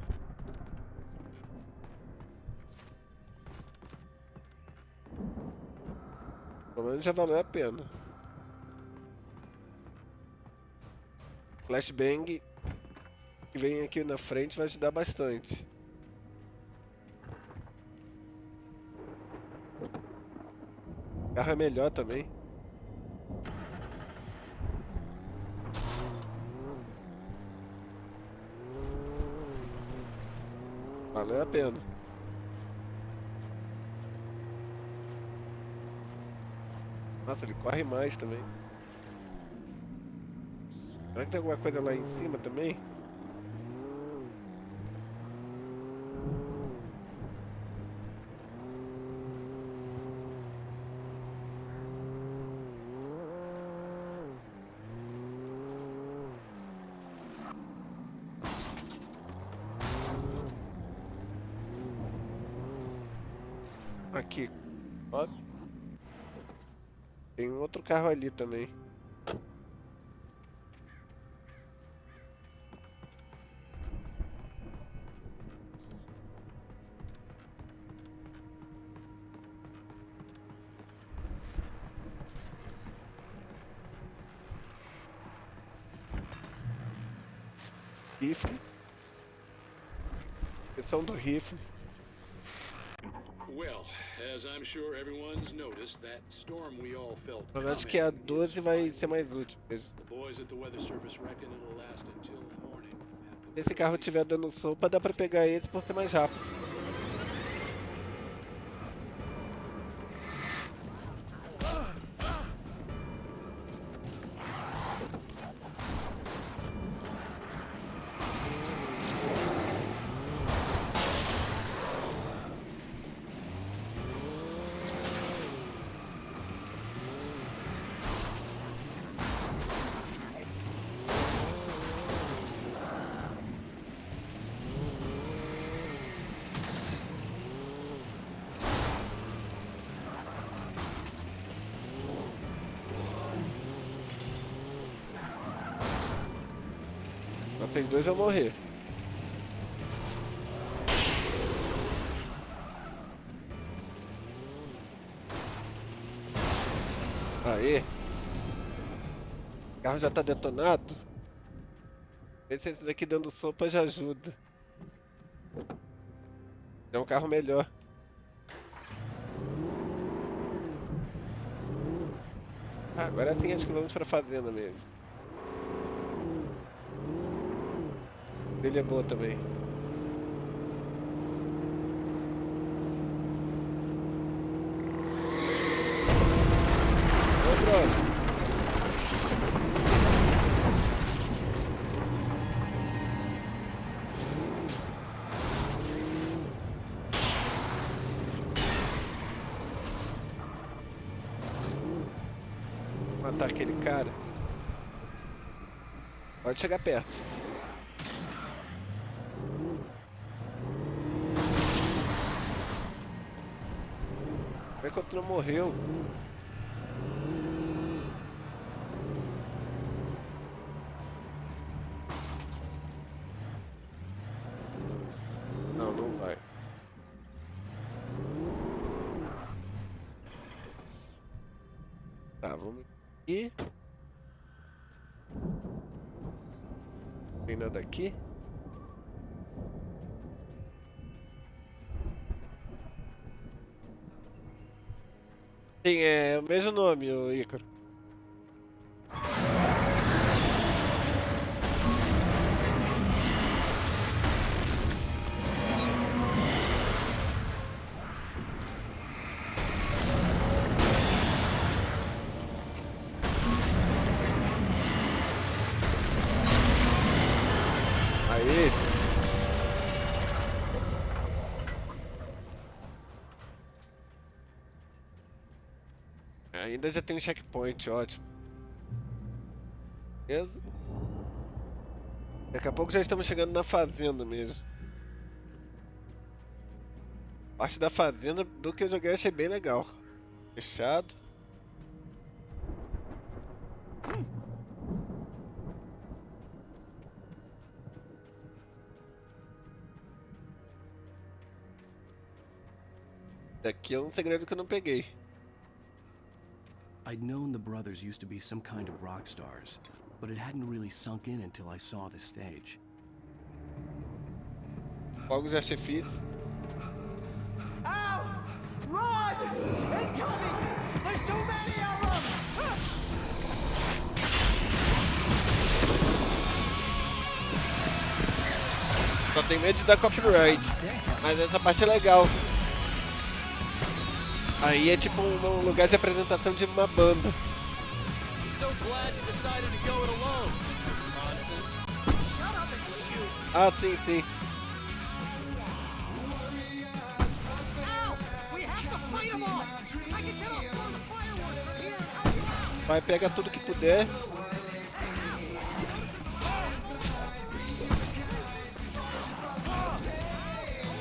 Pelo menos já valeu a pena. Flashbang que vem aqui na frente vai ajudar bastante. O carro é melhor também. Valeu a pena. Nossa, ele corre mais também. Será que tem alguma coisa lá em cima também? Aqui, ó. Tem um outro carro ali também. Rifle. Seção do rifle. Well, as I'm sure everyone's noticed, that storm we all felt Na verdade que a 12 vai ser mais útil. the boys at the weather service reckon it'll last until morning. Se esse carro estiver dando sopa, dá pra pegar esse por ser mais rápido. Vocês dois vão morrer. Aê! O carro já tá detonado. Vê se esse daqui dando sopa já ajuda. É um carro melhor. Ah, agora sim acho que vamos pra fazenda mesmo. Ele é boa também. Matar aquele cara. Pode chegar perto. Como é que outro não morreu? Não, não vai. Tá, vamos aqui. Não tem nada aqui. Sim, é o mesmo nome, o Ícaro. Aí. Ainda já tem um checkpoint, ótimo. Beleza? Daqui a pouco já estamos chegando na fazenda mesmo. Parte da fazenda do que eu joguei achei bem legal. Fechado. Daqui é um segredo que eu não peguei. I'd known the brothers used to be some kind of rock stars, but it hadn't really sunk in until I saw the stage. Jogos já chefies. Ow! Run! Incoming! There's too many of them! Só tem medo de dar copyright. Mas essa parte é legal. Aí é tipo um lugar de apresentação de uma banda. Ah, sim, sim. Vai, pega tudo que puder.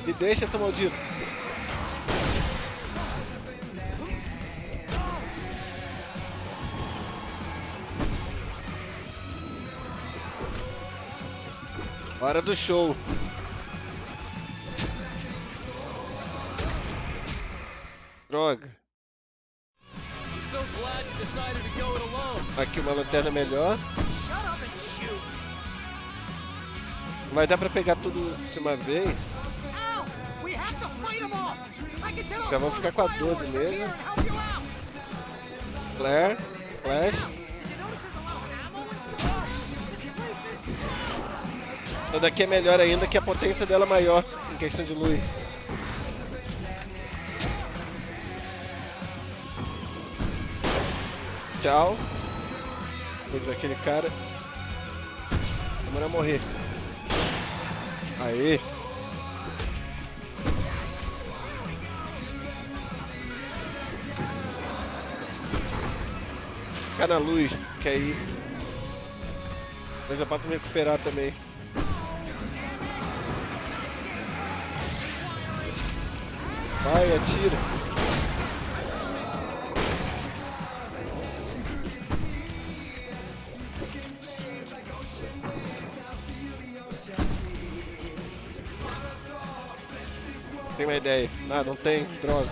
Me deixa, seu maldito. Hora do show. Droga. Aqui uma lanterna melhor. Vai dar pra pegar tudo de uma vez. Já vamos ficar com a 12 mesmo. Flare, flash. Essa daqui é melhor ainda, que a potência dela é maior em questão de luz. Tchau. Pois aquele cara. Demora a morrer. Aê. Ficar na luz, que aí eu já posso me recuperar também. Vai, atira. Tem uma ideia? Ah, não tem? Droga.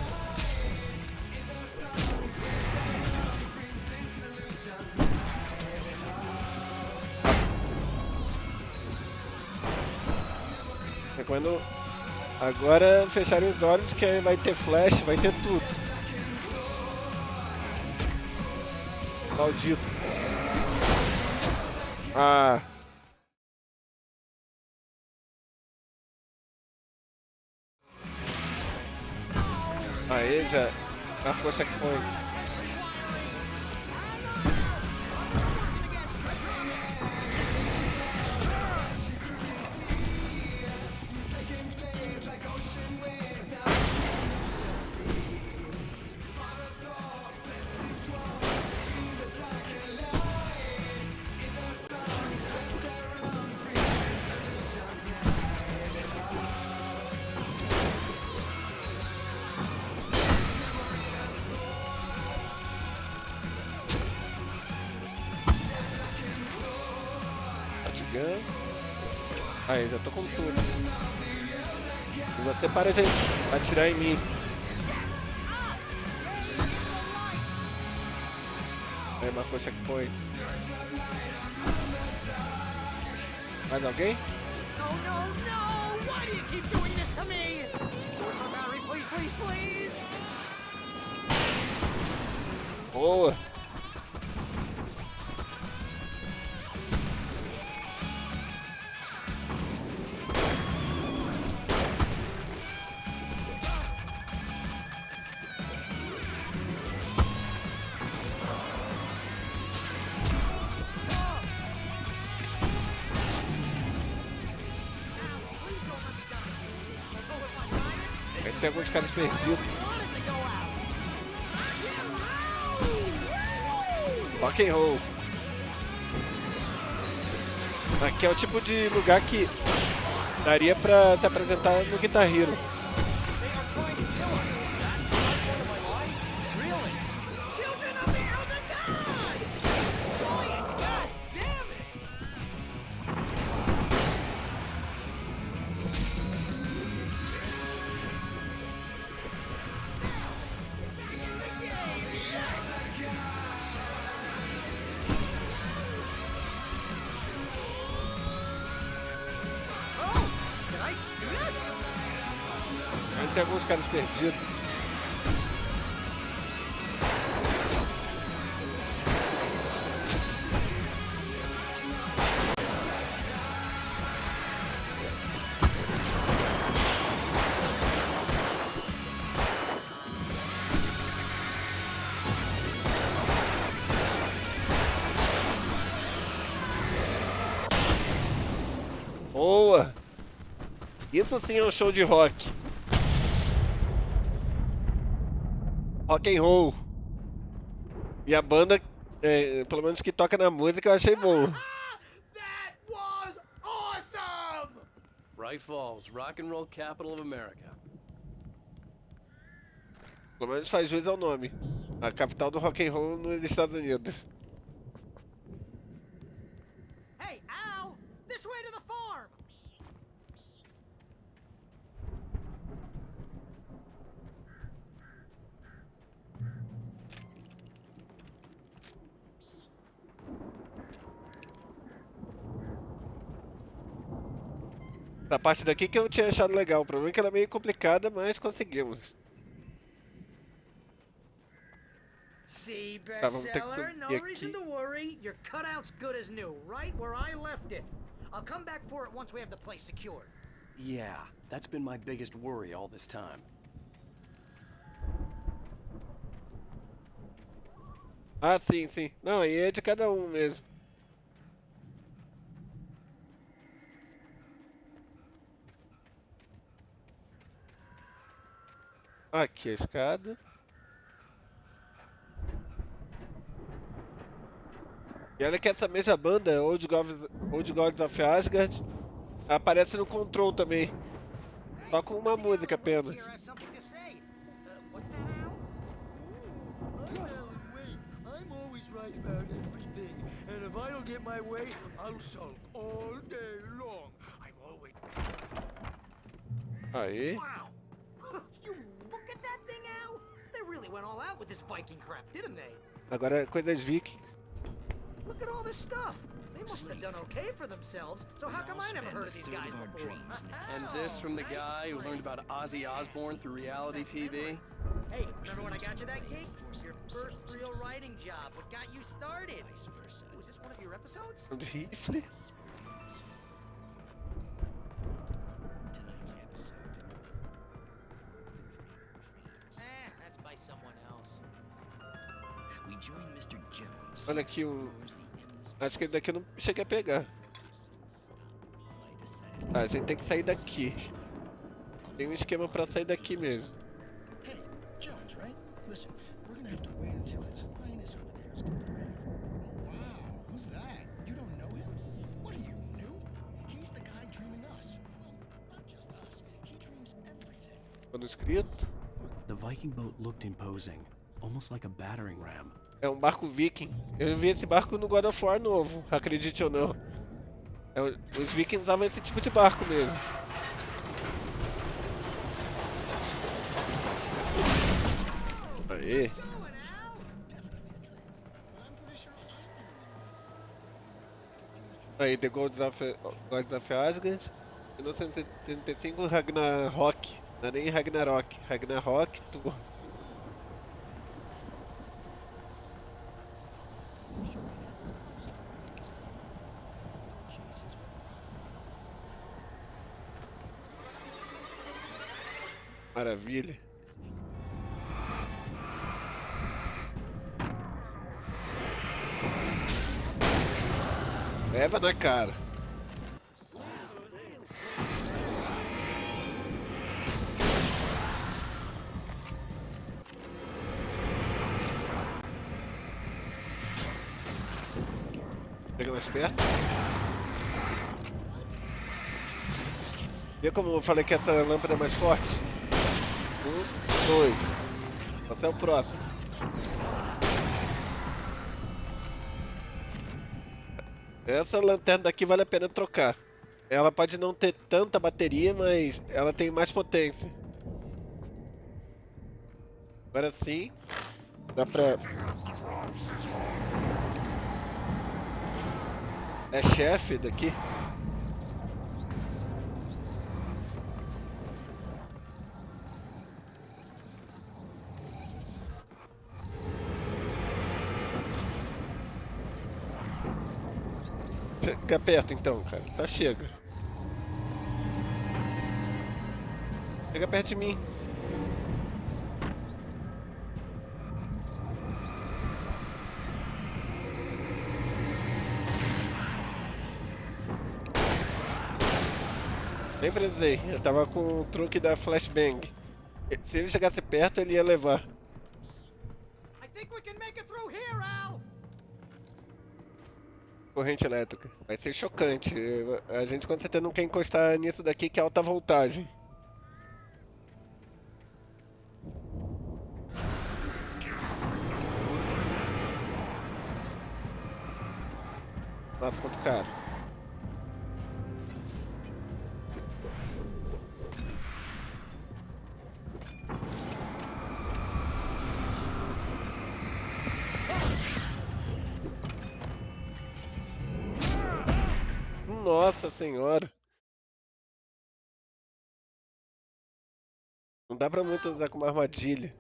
É quando... Agora fecharem os olhos que aí vai ter flash, vai ter tudo. Maldito. Ah. Aí já marcou checkpoint. shotgun. Aí, já tô com tudo. E você para de atirar em mim. Aí, marcou checkpoint. Mais alguém? No, no, no! Why do you keep doing this to me? Barry, please, please, please! Boa! Tem alguns caras perdidos. Rock and roll. Aqui é o tipo de lugar que daria pra se apresentar no Guitar Hero. Tem alguns caras perdidos. Boa! Isso sim é um show de rock. Rock and roll. E a banda, pelo menos que toca na música, eu achei boa. That was awesome! Bright Falls, rock and roll capital of America. Pelo menos faz jus ao nome. A capital do rock and roll nos Estados Unidos. Hey, Al! This way to the farm! Essa parte daqui que eu tinha achado legal. O problema é que ela é meio complicada, mas conseguimos. See, Tá, vamos ter que bestseller, subir no aqui. reason to worry. Your cutout's good as new, right where I left it. I'll come back for it once we have the place secured. Yeah, that's been my biggest worry all this time. Ah, sim, sim. Não, aí é de cada um mesmo. Aqui a escada. E olha que essa mesma banda, Old Gods of Asgard, aparece no Control também. Só com uma música apenas. I'm always right about everything, and if I don't get my way, I'll sulk all day long. I'm always... Aí. Wow! You look at that thing, Al! They really went all out with this Viking crap, didn't they? Agora é coisas vikings. Look at all this stuff. They must have done okay for themselves, so how come I never heard of these guys before? And this from the guy who learned about Ozzy Osbourne through reality TV? Hey, remember when I got you that gig? Your first real writing job, what got you started? Was this one of your episodes? Rifle. That's by someone else. We join Mr. Jones. Olha aqui o... Acho que esse daqui eu não cheguei a pegar. Ah, a gente tem que sair daqui. Tem um esquema pra sair daqui mesmo. Hey, Jones, right? Listen, we're gonna have to wait until his highness over there is getting ready. Oh, wow, who's that? You don't know him? What are you, new? He's the guy dreaming us. Well, not just us. He dreams everything. Manuscrito. The Viking boat looked imposing, almost like a battering ram. É um barco viking. Eu vi esse barco no God of War novo, acredite ou não. Os vikings usavam esse tipo de barco mesmo. Aê. Aí, The Gods of Asgard, 1975, Ragnarok. Não é nem Ragnarok, Ragnarok Tour. Maravilha. Leva na cara. Chega mais perto. Vê como eu falei que essa lâmpada é mais forte? 1, 2. Você é o próximo. Essa lanterna daqui vale a pena trocar. Ela pode não ter tanta bateria, mas ela tem mais potência. Agora sim, dá pra... É chefe daqui. Fica perto então, cara. Tá, chega. Chega perto de mim. Nem precisei. Eu tava com o truque da flashbang. Se ele chegasse perto, ele ia levar. I think we can make it through here, Al. Corrente elétrica. Vai ser chocante. A gente com certeza não quer encostar nisso daqui que é alta voltagem. Nossa, quanto caro. Nossa senhora. Não dá pra muito usar como armadilha.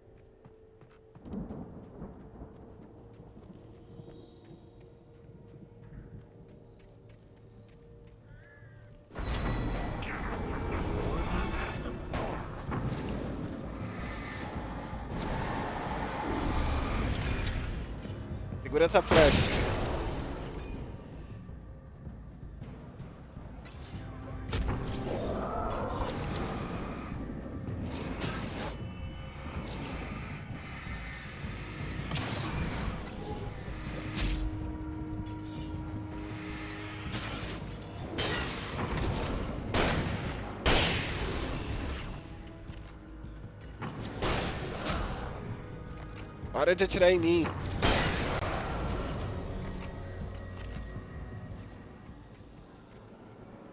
Segura essa flecha. Hora de atirar em mim.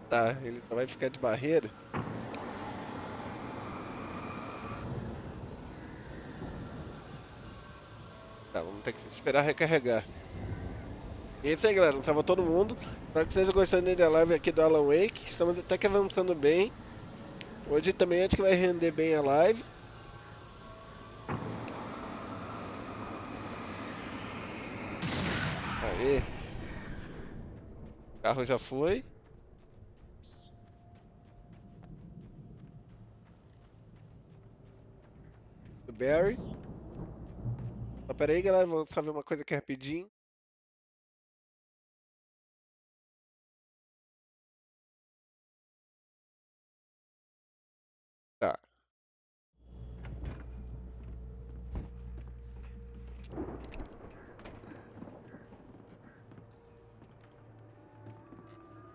Tá, ele só vai ficar de barreira. Tá, vamos ter que esperar recarregar. E é isso aí, galera. Salva todo mundo. Espero que vocês estejam gostando da live aqui do Alan Wake. Estamos até que avançando bem. Hoje também acho que vai render bem a live. Aê. O carro já foi. Do Barry. Só pera aí, galera. Vou só ver uma coisa aqui rapidinho. Tá.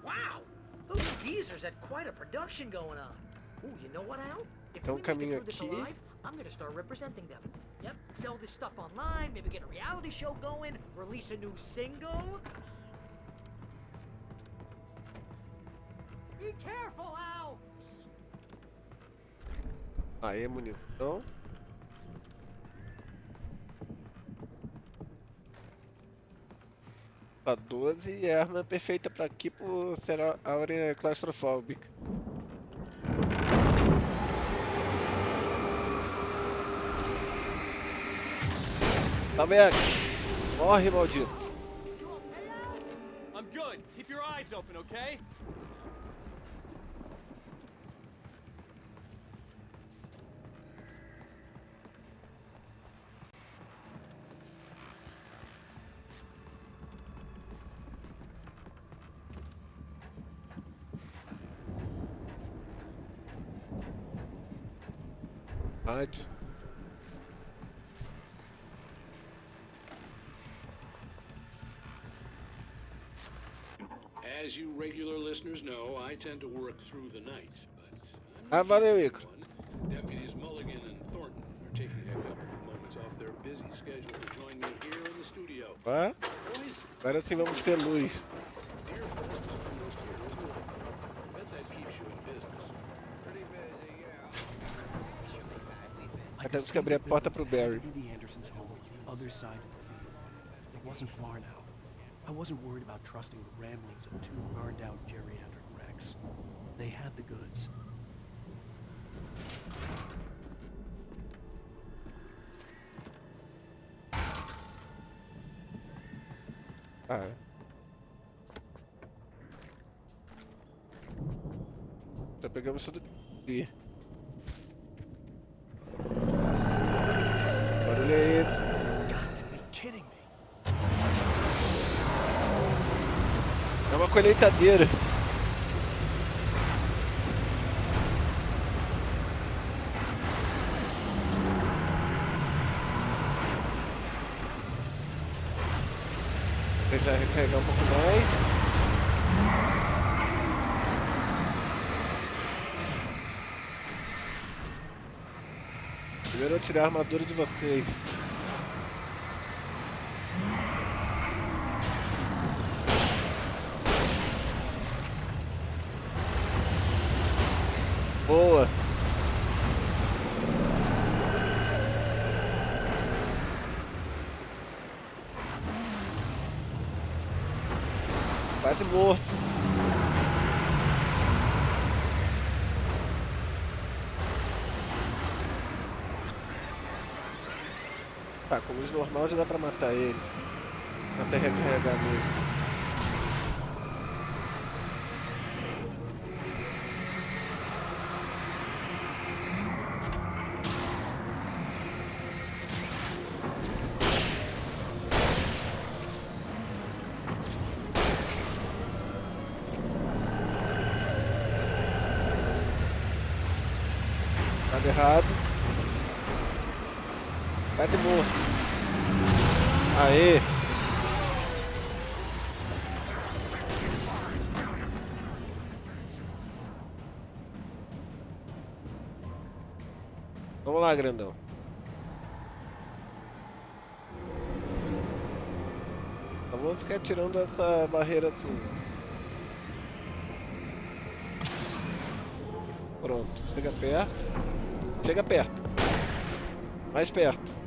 Wow! Those geezers had quite a production going on. Ooh, you know what, Al? If Então, we make it caminho through this aqui. alive, I'm gonna start representing them. Yep, sell this stuff online, maybe get a reality show going, release a new single. Be careful, Al! Aí, munição. Tá 12 e a arma é perfeita pra aqui por ser a área claustrofóbica. Tá vendo? Morre, maldito. I'm good. Keep your eyes open, okay? Rádio. As you regular listeners know, I tend to work through the night, but Ah, valeu, Igor. Deputies Mulligan and Thornton are taking a couple of moments off their busy schedule to join me here in the studio. Ah, Boys, agora sim vamos ter luz. dear first is almost here, isn't it? Bet that keeps you in business. Pretty busy, yeah. Aí temos que abrir a porta pro Barry. The Andersons' home, the other side of the field. It wasn't far now. I wasn't worried about trusting the ramblings of two burned-out geriatric wrecks. They had the goods. Ah. Já pegamos tudo aqui. Barulho é esse? É uma colheitadeira. Deixa eu recarregar um pouco mais. Primeiro eu tirar a armadura de vocês. Boa. Quase morto. Tá, com luz normal já dá pra matar eles. Até recarregar mesmo. Nada errado. Quase morto. Aê! Vamos lá, grandão. Só vamos ficar tirando essa barreira assim. Pronto, chega perto. Chega perto. Mais perto.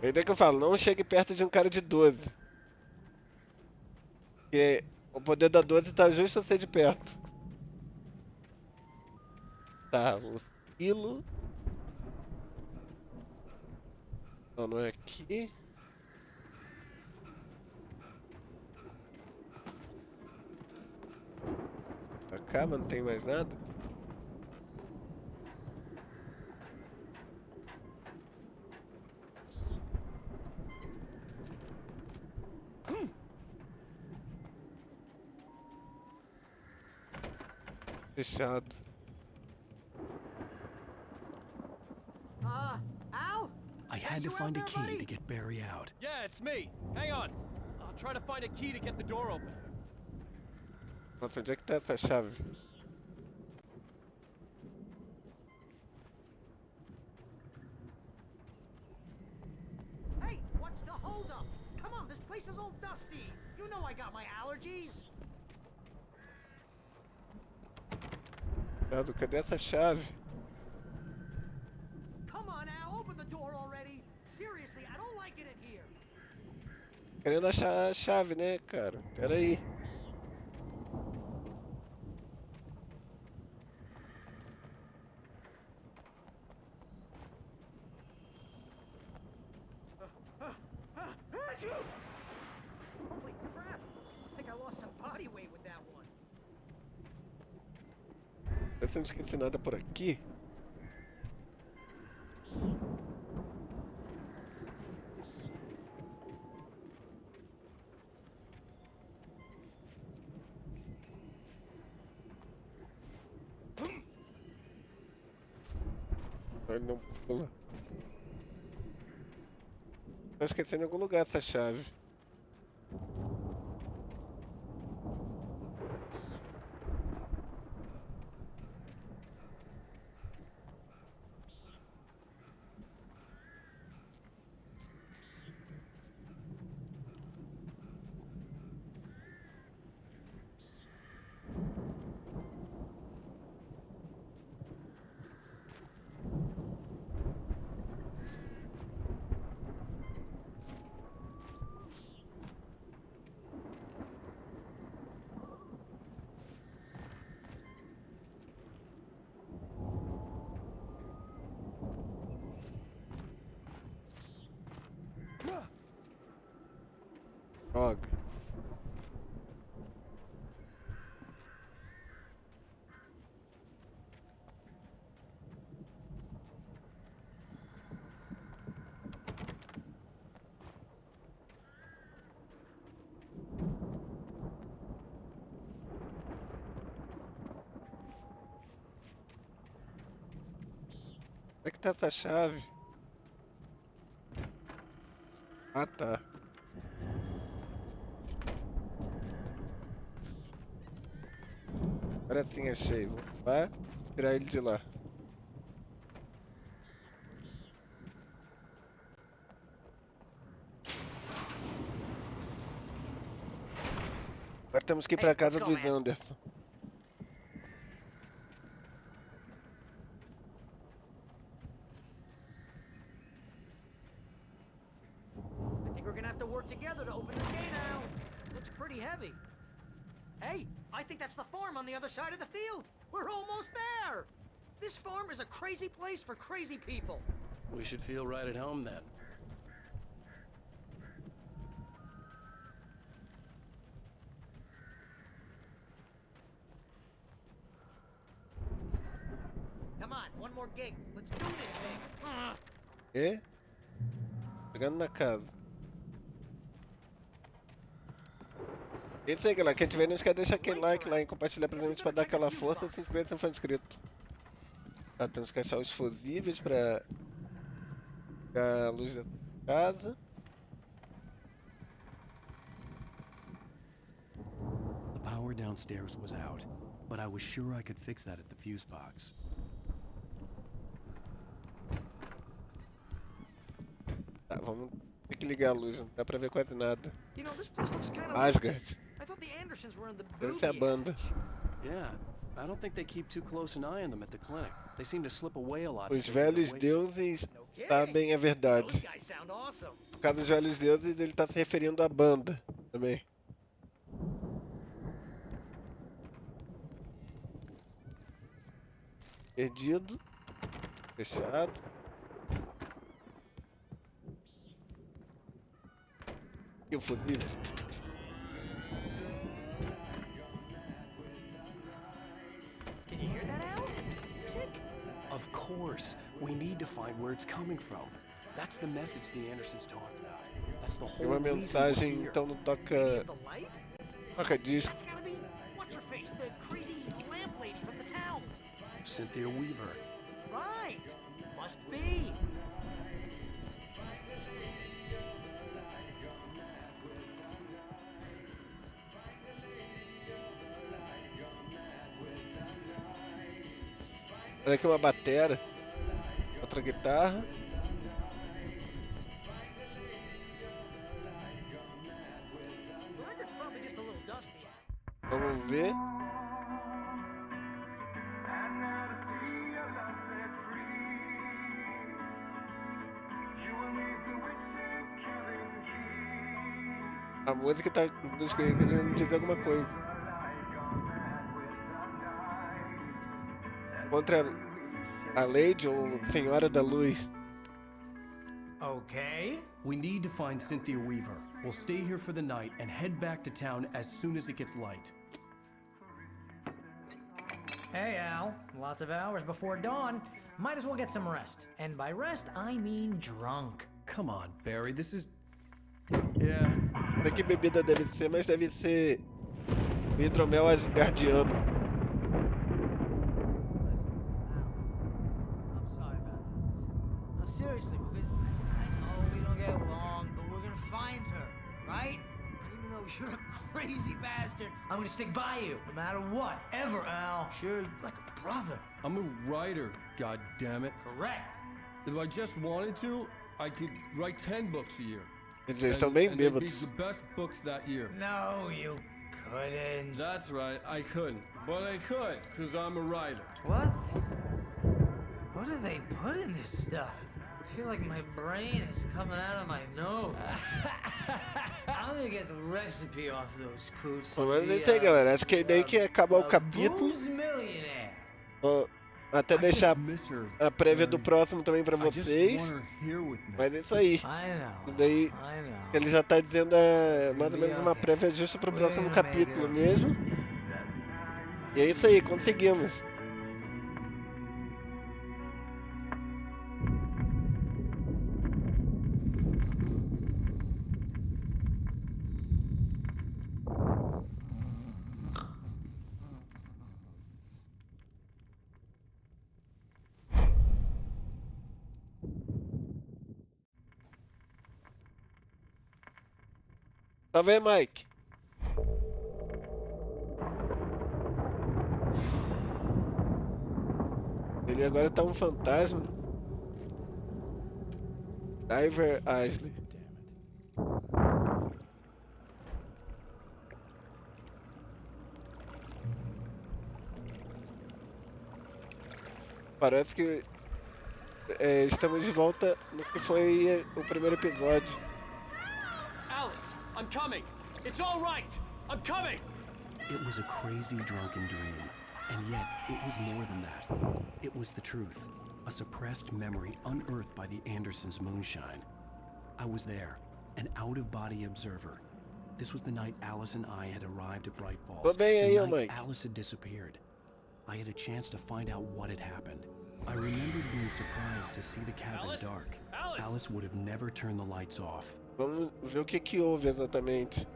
É daí que eu falo, não chegue perto de um cara de 12. Porque o poder da 12 tá justo a ser de perto. Tá, o silo. Não, não é aqui. Acaba, não tem mais nada. Fechado. Al? I had to find a key to get Barry out. Yeah, it's me. Hang on. I'll try to find a key to get the door open. Nossa, onde é que tá essa chave? Hey, what's the holdup? Come on, this place is all dusty. You know I got my allergies. Cadê essa chave? Come on, Al, open the door already. Seriously, I don't like it in here. Querendo achar a chave, né, cara? Pera aí. Holy crap! I think I lost some body weight with that one. Eu não esqueci nada por aqui. Ele não pula. Tô esquecendo em algum lugar essa chave. Droga. Onde é que tá essa chave? Ah, tá. Agora sim achei. Vou lá tirar ele de lá. Agora temos que ir pra casa dos Anderson. I think we're gonna have to work together to open this gate, Al. Looks pretty heavy. Hey, I think that's the farm on the other side of the field. We're almost there. This farm is a crazy place for crazy people. We should feel right at home then. Come on, one more gate. Let's do this thing. E? Chegando na casa. É isso aí, galera. Quem tiver, não esquece de deixar aquele like lá e compartilhar pra gente pra dar aquela força. Se inscreva se não for inscrito. Tá, temos que achar os fusíveis pra pegar a luz da casa. The power downstairs was out, but I was sure I could fix that at the fuse box. Tá, vamos ter que ligar a luz, não dá pra ver quase nada. You know, this place looks kind of Asgard. I thought the Andersons were in the Essa é a boogie banda. Yeah, I don't think they keep too close an eye on them at the clinic. They seem to slip away a lot. Os velhos deuses sabem a verdade. Those guys sound awesome. No caso dos velhos deuses, ele tá se referindo à banda também. Perdido. Fechado. E o fusível? Can you hear that, Al? Music? Of course. We need to find where it's coming from. That's the message the Andersons talked about. That's the Tem whole uma reason we're mensagem, here. então não toca. The light? Toca disco. That's gotta be what's her face, the crazy lamp lady from the town. Cynthia Weaver. Right. Must be. Olha aqui uma batera. Outra guitarra. The record's ver. A música tá querendo dizer alguma coisa. Contra a Lady ou Senhora da Luz. Okay. We need to find Cynthia Weaver. We'll stay here for the night and head back to town as soon as it gets light. Hey, Al. Lots of hours before dawn. Might as well get some rest. And by rest, I mean drunk. Come on, Barry. This is... Yeah. Não sei que bebida deve ser, mas deve ser o hidromel asgardiano. Seriously, because I know we don't get along, but we're gonna find her, right? And even though you're a crazy bastard, I'm gonna stick by you, no matter what, ever, Al. Sure, like a brother. I'm a writer, goddammit. Correct. If I just wanted to, I could write 10 books a year. Eles estão bem and they'd be bêbados. the best books that year. No, you couldn't. That's right, I couldn't. But I could, because I'm a writer. What? What do they put in this stuff? I feel like my brain is coming out of my nose. I'm gonna get the recipe off those coots. Pelo menos é isso aí, galera. Acho que a ideia é que acabar o capítulo. Ó, até deixar a prévia do próximo também pra vocês. Mas é isso aí. E daí ele já tá dizendo mais ou menos uma prévia justa pro próximo capítulo mesmo. E é isso aí, conseguimos. Tá vendo, Mike? Ele agora tá um fantasma. Diver Isley. Parece que estamos de volta no que foi o primeiro episódio. Alice, I'm coming. It's all right. I'm coming. It was a crazy drunken dream, and yet it was more than that. It was the truth, a suppressed memory unearthed by the Andersons' moonshine. I was there, an out-of-body observer. This was the night Alice and I had arrived at Bright Falls. The night Alice had disappeared. I had a chance to find out what had happened. I remembered being surprised to see the cabin dark. Alice would have never turned the lights off. Vamos ver o que houve exatamente.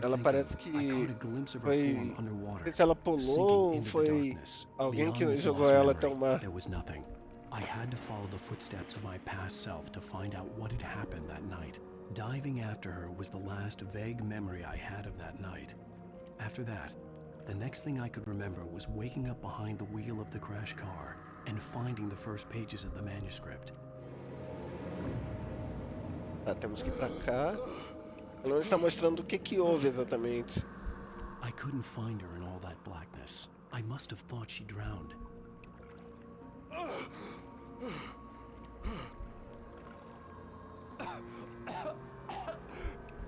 Ela parece que foi, não sei se ela pulou ou foi alguém que jogou ela até o mar. There was nothing. I had to follow the footsteps of my past self to find out what had happened that night. Diving after her was the last vague memory I had of that night. After that, the next thing I could remember was waking up behind the wheel of the crash car and finding the first pages of the manuscript. Tá, temos que ir pra cá. Ela está mostrando o que houve exatamente. I couldn't find her in all that blackness. I must have thought she drowned.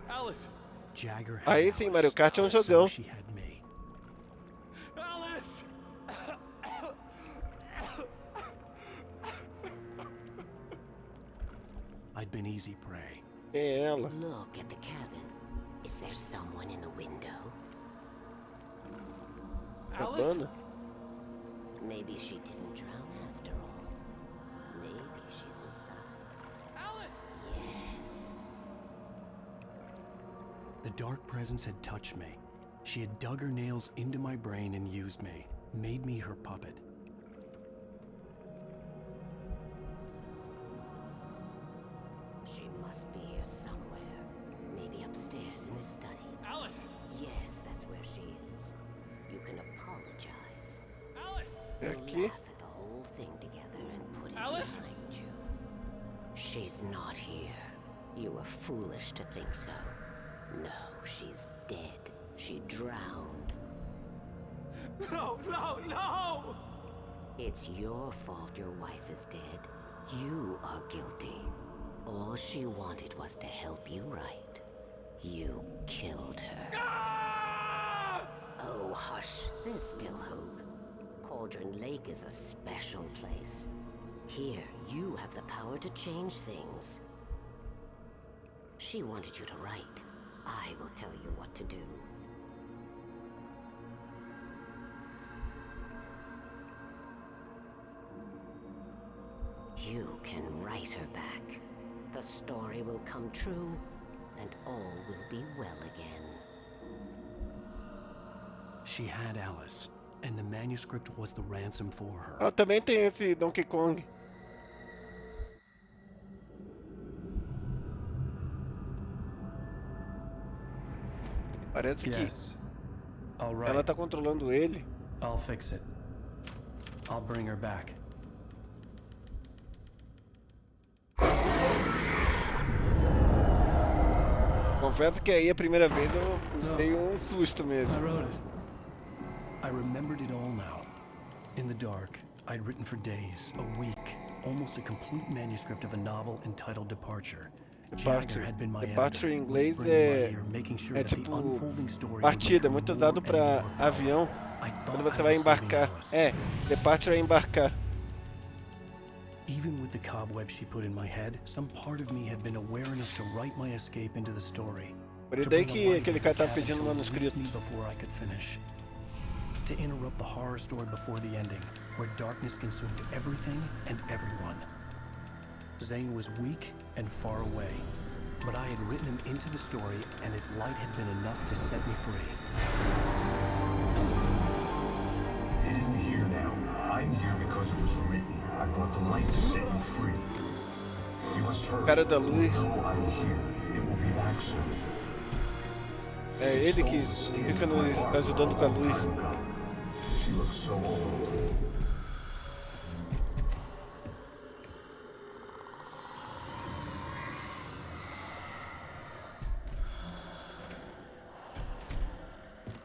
Alice. Jagger. Aí sim, Mario Kart é um jogão. Alice. I'd been easy prey. É ela. Look at the cabin. Is there someone in the window? Alice? Maybe she didn't drown after all. Maybe she's inside. Alice! Yes. The dark presence had touched me. She had dug her nails into my brain and used me, made me her puppet. She must be here somewhere. Maybe upstairs in the study. Alice! Yes, that's where she is. You can apologize. Alice! Aqui. Laugh at the whole thing together and put it Alice? behind you. She's not here. You were foolish to think so. No, she's dead. She drowned. No, no, no! It's your fault your wife is dead. You are guilty. All she wanted was to help you right. You killed her. Ah! Oh, hush. There's still hope. Cauldron Lake is a special place. Here, you have the power to change things. She wanted you to write. I will tell you what to do. You can write her back. The story will come true, and all will be well again. She had Alice, and the manuscript was the ransom for her. Ah, também tem esse Donkey Kong. Parece que ela tá controlando ele. I'll fix it. I'll bring her back. Confesso que aí a primeira vez eu dei um susto mesmo. I wrote it. I remembered it all now. In the dark, I'd written for days, a week, almost a complete manuscript of a novel entitled Departure. Departure em inglês é tipo partida, muito usado para avião quando você vai embarcar. Departure é embarcar. Even with the cobweb she put in my head, some part of me had been aware enough to write my escape into the story. Por isso daí que aquele cara tá pedindo manuscrito. Before I could finish. To interrupt the horror story before the ending, where darkness consumed everything and everyone. Zane was weak and far away, but I had written him into the story, and his light had been enough to set me free. It isn't here now. I'm here because it was written. I brought the light to set you free. You must hurry. Cara da luz. I'm here. It will be back soon. É ele que fica nos ajudando com a luz. She looks so old.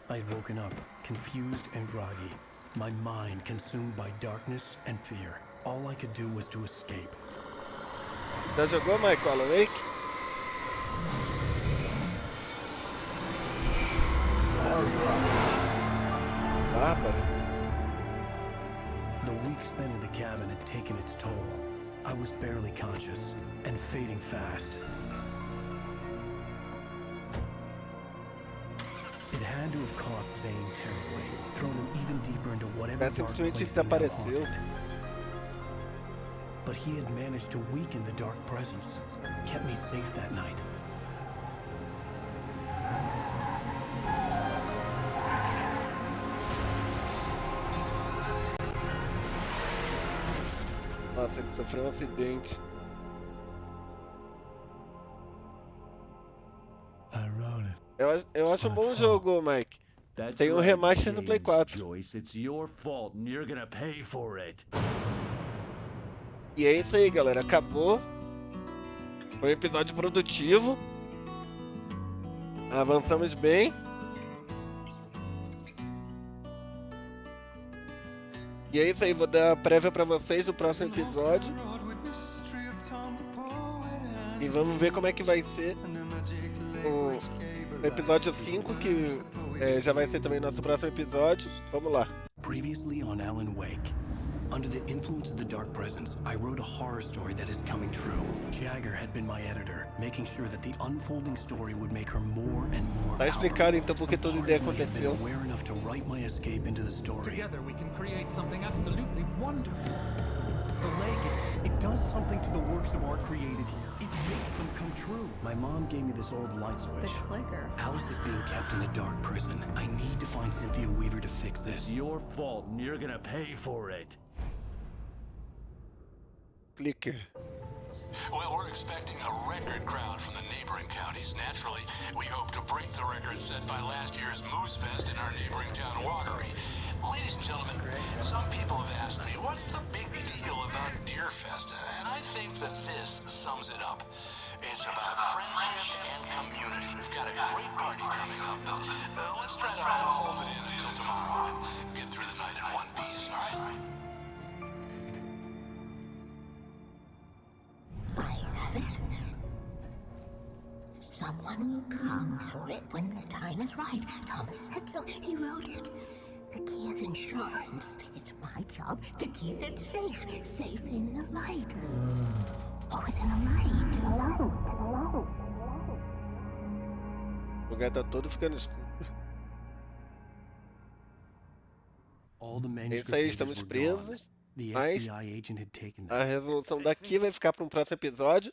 I had woken up, confused and groggy, my mind consumed by darkness and fear. All I could do was to escape. Já jogou, Michael, Alan Wake? The week spent in the cabin had taken its toll. I was barely conscious and fading fast. It had to have cost Zane terribly, thrown him even deeper into whatever dark place he now haunted. But he had managed to weaken the dark presence, kept me safe that night. Nossa, ele sofreu acidente. Eu acho um bom jogo, Mike. Tem um remaster no Play 4. Joyce, it's your fault and you're gonna pay for it. E é isso aí, galera. Acabou. Foi um episódio produtivo. Avançamos bem. E é isso aí, vou dar a prévia pra vocês do próximo episódio. E vamos ver como é que vai ser o episódio 5, que já vai ser também nosso próximo episódio. Vamos lá. Previously on Alan Wake. Under the influence of the dark presence, I wrote a horror story that is coming true. Jagger had been my editor, making sure that the unfolding story would make her more and more Tá explicado então porque toda ideia aconteceu. aware enough to write my escape into the story. Together we can create something absolutely wonderful. The lake, it does something to the works of art created here. It makes them come true. My mom gave me this old light switch. The clicker. Alice is being kept in a dark prison. I need to find Cynthia Weaver to fix this. It's your fault and you're gonna pay for it. Clicker. Well, we're expecting a record crowd from the neighboring counties. Naturally, we hope to break the record set by last year's Moose Fest in our neighboring town, Watery. Ladies and gentlemen, some people have asked me, what's the big deal about Deer Fest? And I think that this sums it up. It's about friendship and community. We've got a great party coming up, but let's try to hold it in until tomorrow and get through the night in one piece, all right? I have it. Someone will come for it when the time is right. Thomas said so. He wrote it. The key is insurance. It's my job to keep it safe. Safe in the light. Always in the light. O lugar tá todo ficando escuro. All the É manuscript isso aí, pages estamos were presos. gone. The Mas FBI agent had taken a them. resolução daqui vai ficar para um próximo episódio.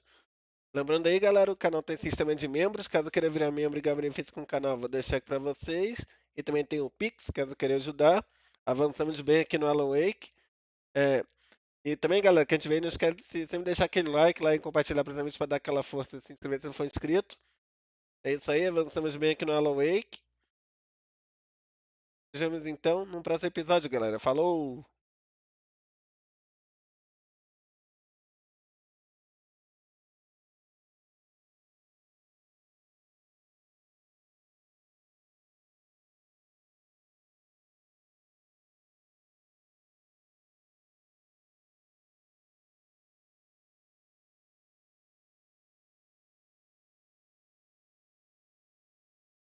Lembrando aí, galera, o canal tem sistema de membros. Caso queira virar membro e ganhar benefício com o canal, vou deixar aqui para vocês. E também tem o Pix, caso queira ajudar. Avançamos bem aqui no Alan Wake. E também, galera, quem tiver aí, não esquece de sempre deixar aquele like lá e compartilhar para os amigos para dar aquela força e se inscrever se não for inscrito. É isso aí, avançamos bem aqui no Alan Wake. Vejamos então num próximo episódio, galera. Falou!